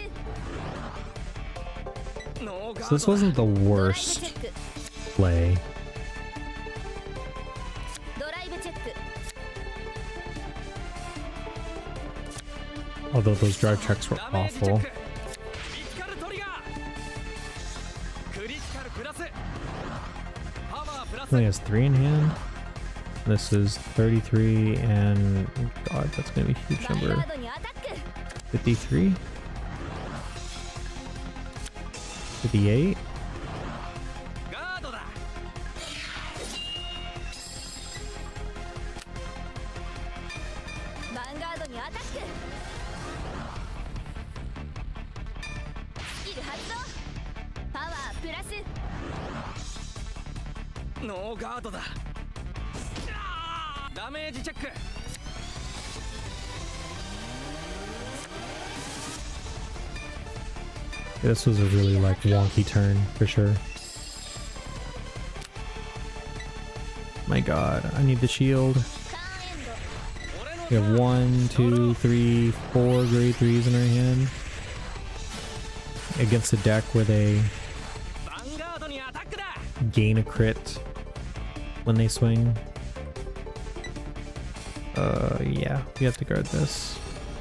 ノーガ So ー this ド wasn't the ドライブチ worst ェック play. ドライブチェック Although those drive checks were ダメージチェ awful. ッククリティカルトリガークリティカルプラスパワープラス Only has 3 in hand. This is 33 and God, that's gonna be a huge ヴァンガ number. ードにアタック 53? 58? ガードだ ヴァンガードにアタックスキル発動パワープラスノーガードだダメージチェック This was a really like wonky turn for sure. My God, I need the shield. ターンエンド We have 1, 2, 3, 4 grade 3s in our hand. Against a deck where they ヴァンガードにアタックだ gain a crit when they swing. Yeah, we have to guard this.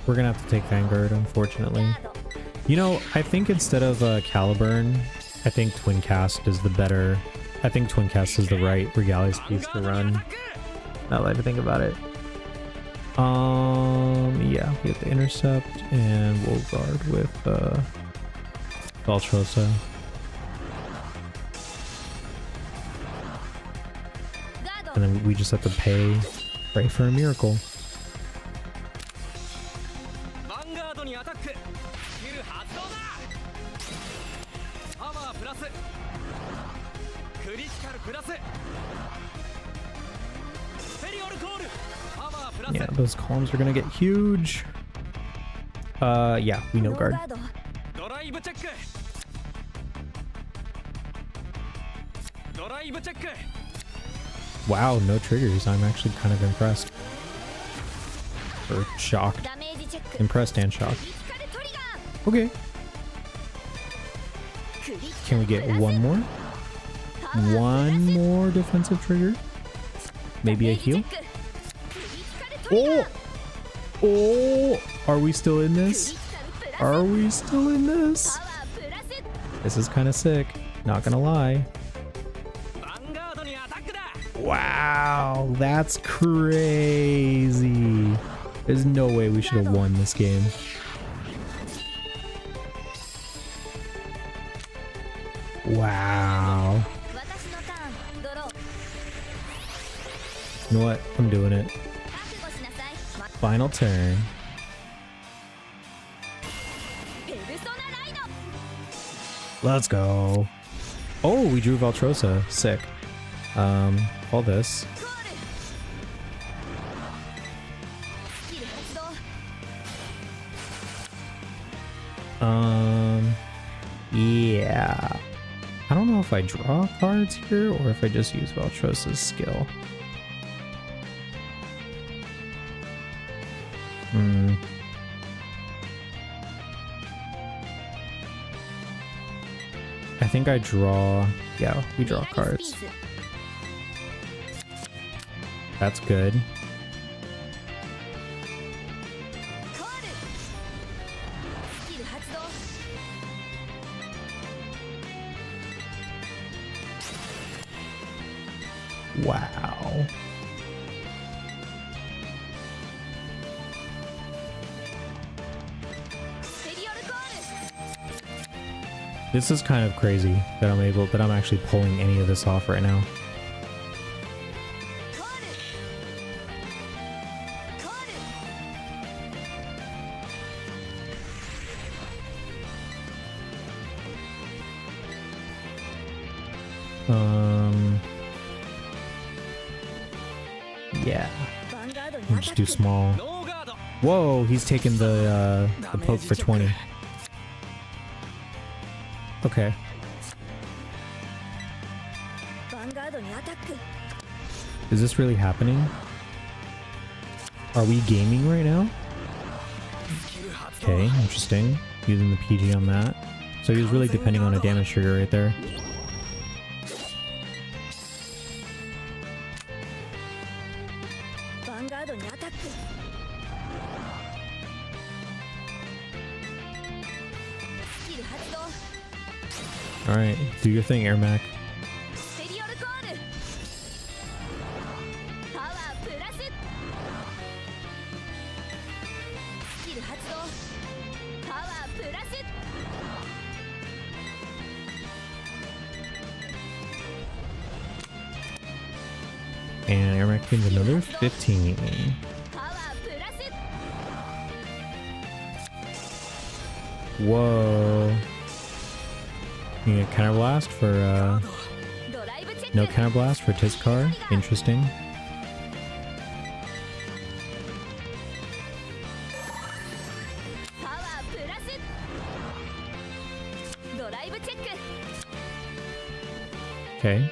We're gonna have to take Vanguard, unfortunately. ガード You know, I think instead of Caliburn, I think Twin Cast is the better. I think Twin Cast is the right Regalia's ヴァン piece ガ to ードにア run. タック Now that I think about it. Yeah, we have to intercept and we'll guard with Valtrosa. ガード And then we just have to pray for a miracle. ヴァンガードにアタックスキル発動だパワープラスクリティカルプラスペリオルコールパワープラス Yeah, those columns are gonna get huge. Yeah, we know ノー guard. ガードドライブチェックドライブチェック Wow, no triggers. I'm actually kind of impressed. Or shocked. ダメージチェック Impressed and ク shocked. リティカルトリガ Okay. ークリティカ Can ル we get プラス one more? パワープラス One more defensive trigger? Maybe a heal? ダメージチェッククリティカルトリガ Oh! ー Oh! Are we still in クリ this? ティカルプラス Are we still in this? パワープラス This is kind of sick. Not gonna lie. ヴァンガードにアタックだ Wow! Wow, that's crazy. There's no way we should have won this game. Wow. 私のターンドロー You know what? I'm doing it. 覚悟しなさい、Final turn. ペルソナライド Let's go. Oh, we drew Valtrosa. Sick. All this. コールスキル発動 Yeah. I don't know if I draw cards here or if I just use Valtrosa's skill. I think I draw. Yeah, we draw リアルス cards. ピース That's good. コールスキル発動 Wow. This is kind of crazy that I'm actually pulling any of this off right now. Yeah. We'll just do small. Whoa, he's taking the poke for 20. Okay. Is this really happening? Are we gaming right now? Okay, interesting. Using the PG on that. So he was really depending on a damage trigger right there. Alright, do your thing, Air Mac. And Air Mac gains another 15. Whoa. You get counter blast for no counter blast for Tizcar. Interesting. Okay.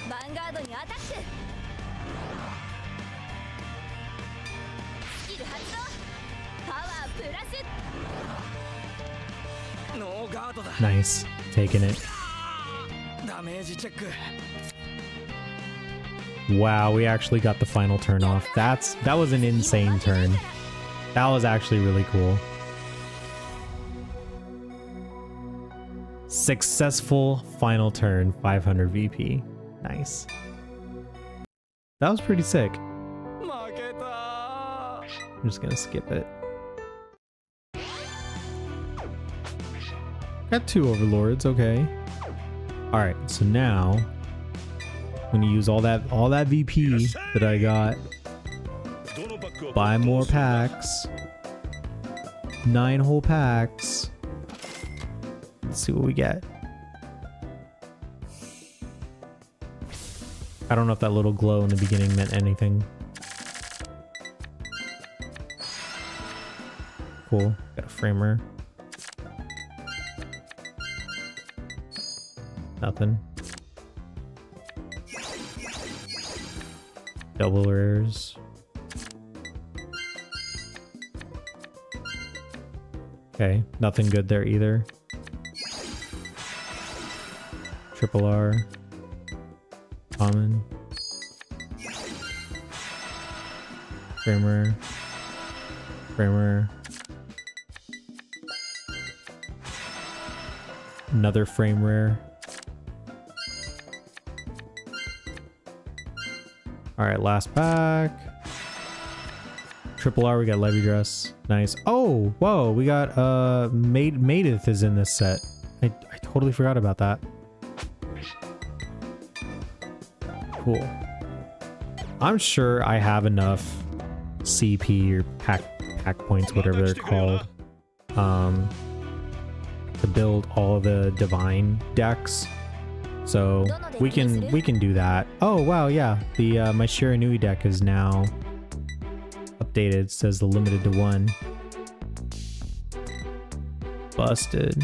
Vanguard にアタック スキル発動 パワープラス ノーガードだ Nice. Taking it. ダメージチェック Wow, we actually got the final turn off. That was an insane turn. That was actually really cool. Successful final turn, 500 VP. Nice. That was pretty sick. 負けた I'm just gonna skip it. Got 2 overlords, okay. Alright, so now I'm gonna use all that VP that I got. Buy more packs. 9 whole packs. Let's see what we get. I don't know if that little glow in the beginning meant anything. Cool. Got a framer. Nothing. Double rares. Okay, nothing good there either. Triple R. Common. Framer. Framer. Another frame rare. All right, last pack. Triple R, we got Levy Dress. Nice. Oh, whoa, we got Maidith is in this set. I totally forgot about that. Cool. I'm sure I have enough CP or pack points, whatever they're called, to build all the divine decks. So we can do that. Oh wow, yeah. The my Shiranui deck is now updated. It says the limited to 1. Busted.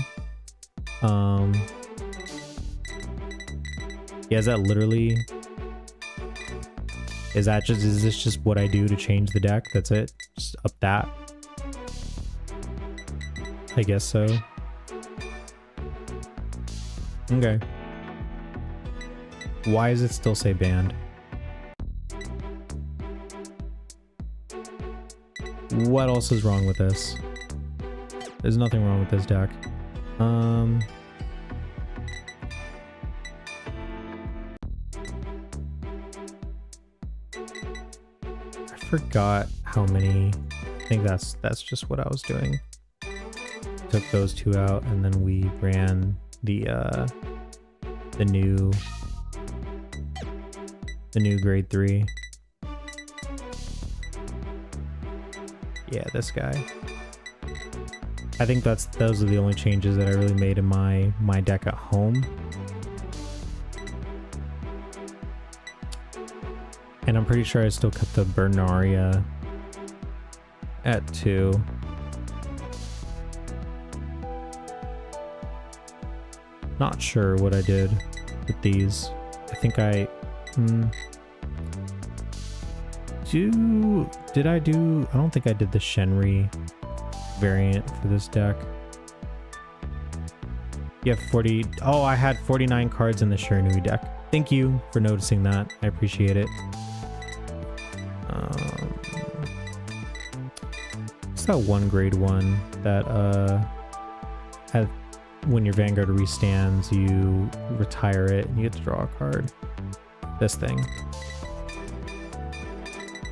Yeah, is that literally? Is this just what I do to change the deck? That's it? Just up that? I guess so. Okay. Why does it still say banned? What else is wrong with this? There's nothing wrong with this deck. I forgot how many. I think that's just what I was doing. Took those 2 out and then we ran the new grade 3. Yeah, this guy. I think those are the only changes that I really made in my deck at home. And I'm pretty sure I still kept the Bernaria at 2. Not sure what I did with these. I think I I don't think I did the Shenri variant for this deck. You have 40. Oh, I had 49 cards in the Shiranui deck. Thank you for noticing that. I appreciate it. It's that one grade 1 that when your Vanguard restands, you retire it and you get to draw a card. This thing.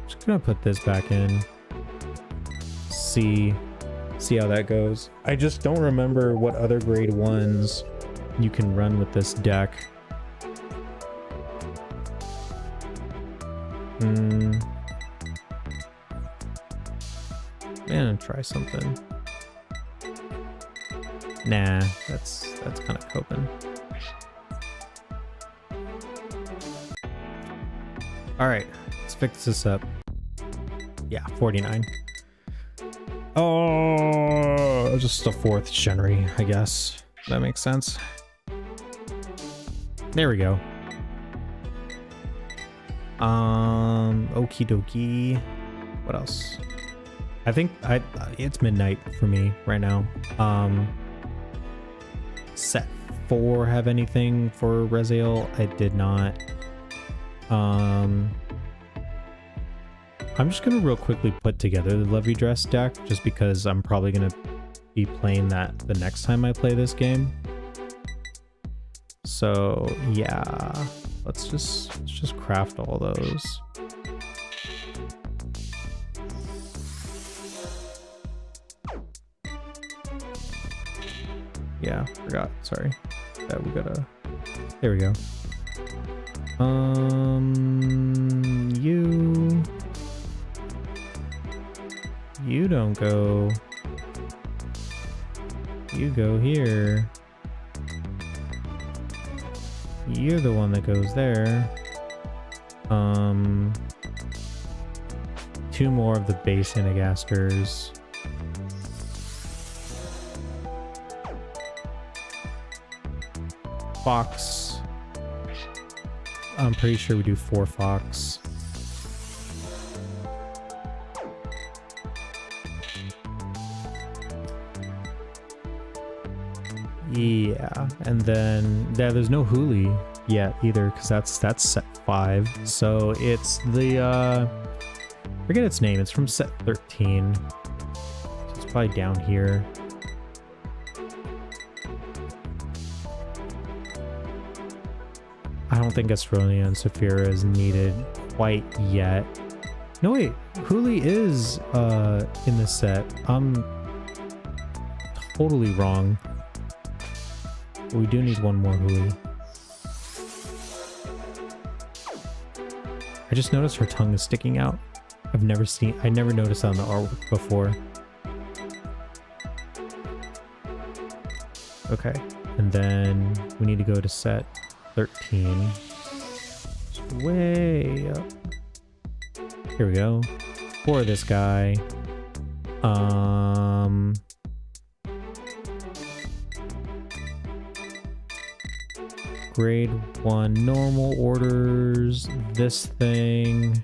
Just gonna put this back in. See how that goes. I just don't remember what other grade 1s you can run with this deck. Man, try something. Nah, that's kind of coping. All right, let's fix this up. Yeah, 49. Oh, just a 4th Shenri, I guess. That makes sense. There we go. Okie dokie. What else? I think it's midnight for me right now. Set 4 have anything for Rezael? I did not. I'm just gonna real quickly put together the Levy Dress deck just because I'm probably gonna be playing that the next time I play this game. So yeah, let's just craft all those. Yeah, forgot. Sorry. That we gotta. There we go. You don't go. You go here. You're the one that goes there. 2 more of the base Inagasters. Fox. I'm pretty sure we do 4 Fox. Yeah, and then there's no Huli yet either because that's set 5. So it's the forget its name. It's from set 13. So it's probably down here. I don't think Astronia and Saphira is needed quite yet. No, wait. Huli is in this set. I'm totally wrong. But we do need one more Huli. I just noticed her tongue is sticking out. I never noticed that on the artwork before. Okay, and then we need to go to set 13. It's way up. Here we go. For this guy. Grade 1 normal orders. This thing.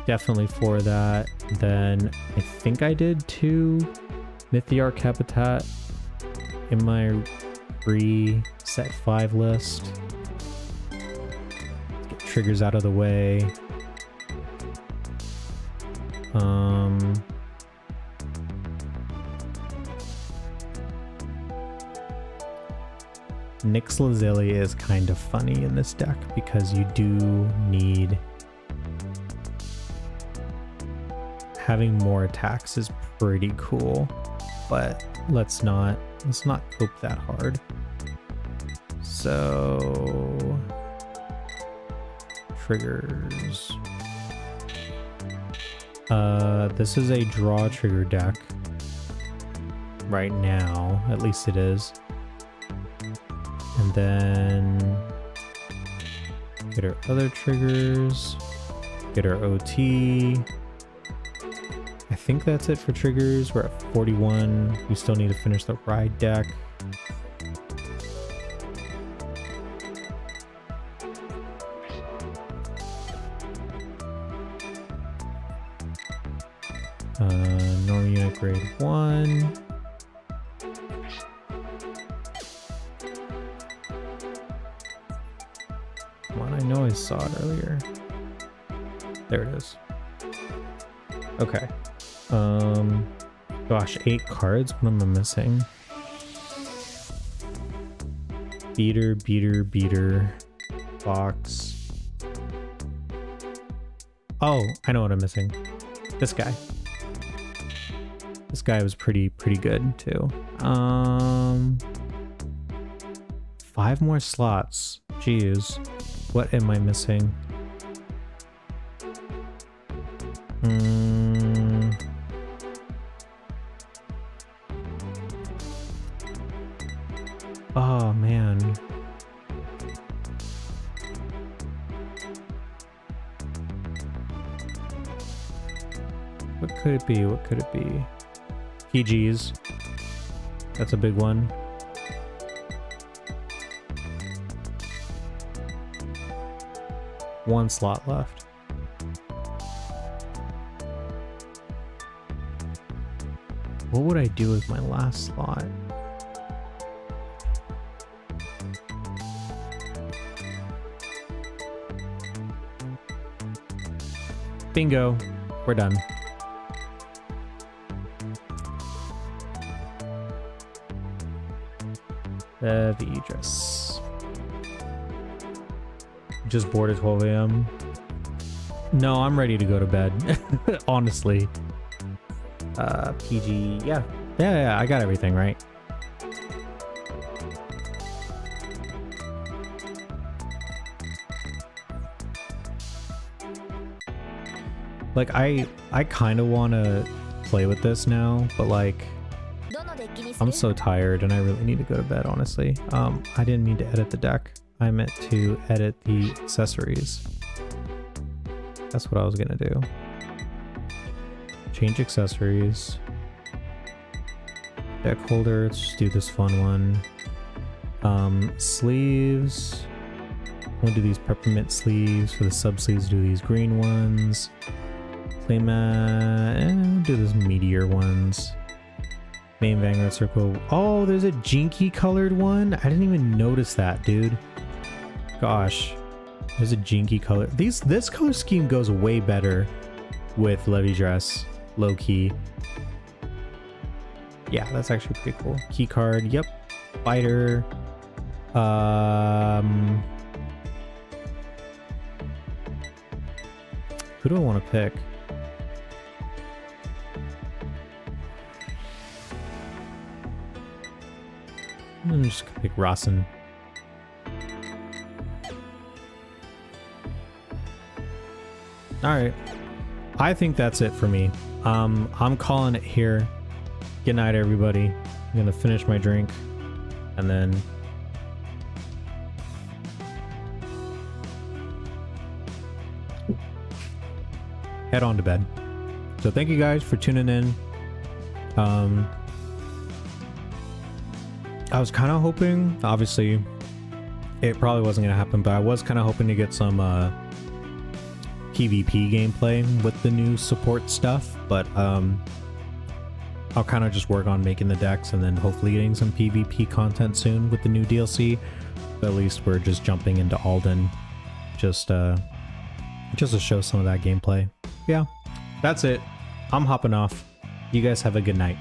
Definitely for that. Then I think I did 2 Mythiarch Habitat in my set 5 list. Let's get triggers out of the way. Nyx Lazuli is kind of funny in this deck because you do need having more attacks is pretty cool, but let's not cope that hard. So triggers. This is a draw trigger deck right now, at least it is. And then get our other triggers, get our OT. I think that's it for triggers. We're at 41. We still need to finish the ride deck. Normal unit grade 1. Come on, I know I saw it earlier. There it is. Okay. Gosh, 8 cards. What am I missing? Beater, box. Oh, I know what I'm missing. This guy. This guy was pretty good too. 5 more slots. Jeez. What am I missing? Oh man. What could it be? What could it be? PGs. That's a big one. One slot left. What would I do with my last slot? Bingo. We're done. The dress. Just bored at 12 a.m. No, I'm ready to go to bed. Honestly. PG. Yeah, I got everything right. Like, I kind of want to play with this now, but like, I'm so tired and I really need to go to bed, honestly. I didn't mean to edit the deck. I meant to edit the accessories. That's what I was gonna do. Change accessories. Deck holder, let's just do this fun one. Sleeves. We'll do these peppermint sleeves. For the sub sleeves, do these green ones. Playmat, do those meteor ones. Main Vanguard circle. Oh, there's a Jinky colored one. I didn't even notice that, dude. Gosh, there's a Jinky color. This color scheme goes way better with Levy Dress, low key. Yeah, that's actually pretty cool. Key card. Yep. Fighter. Who do I want to pick? I'm just gonna pick Rasen. Alright. I think that's it for me. I'm calling it here. Good night, everybody. I'm gonna finish my drink and then head on to bed. So thank you guys for tuning in. I was kind of hoping, obviously it probably wasn't gonna happen, but I was kind of hoping to get some PvP gameplay with the new support stuff, but I'll kind of just work on making the decks and then hopefully getting some PvP content soon with the new DLC. But at least we're just jumping into Alden just to show some of that gameplay. Yeah, that's it. I'm hopping off. You guys have a good night.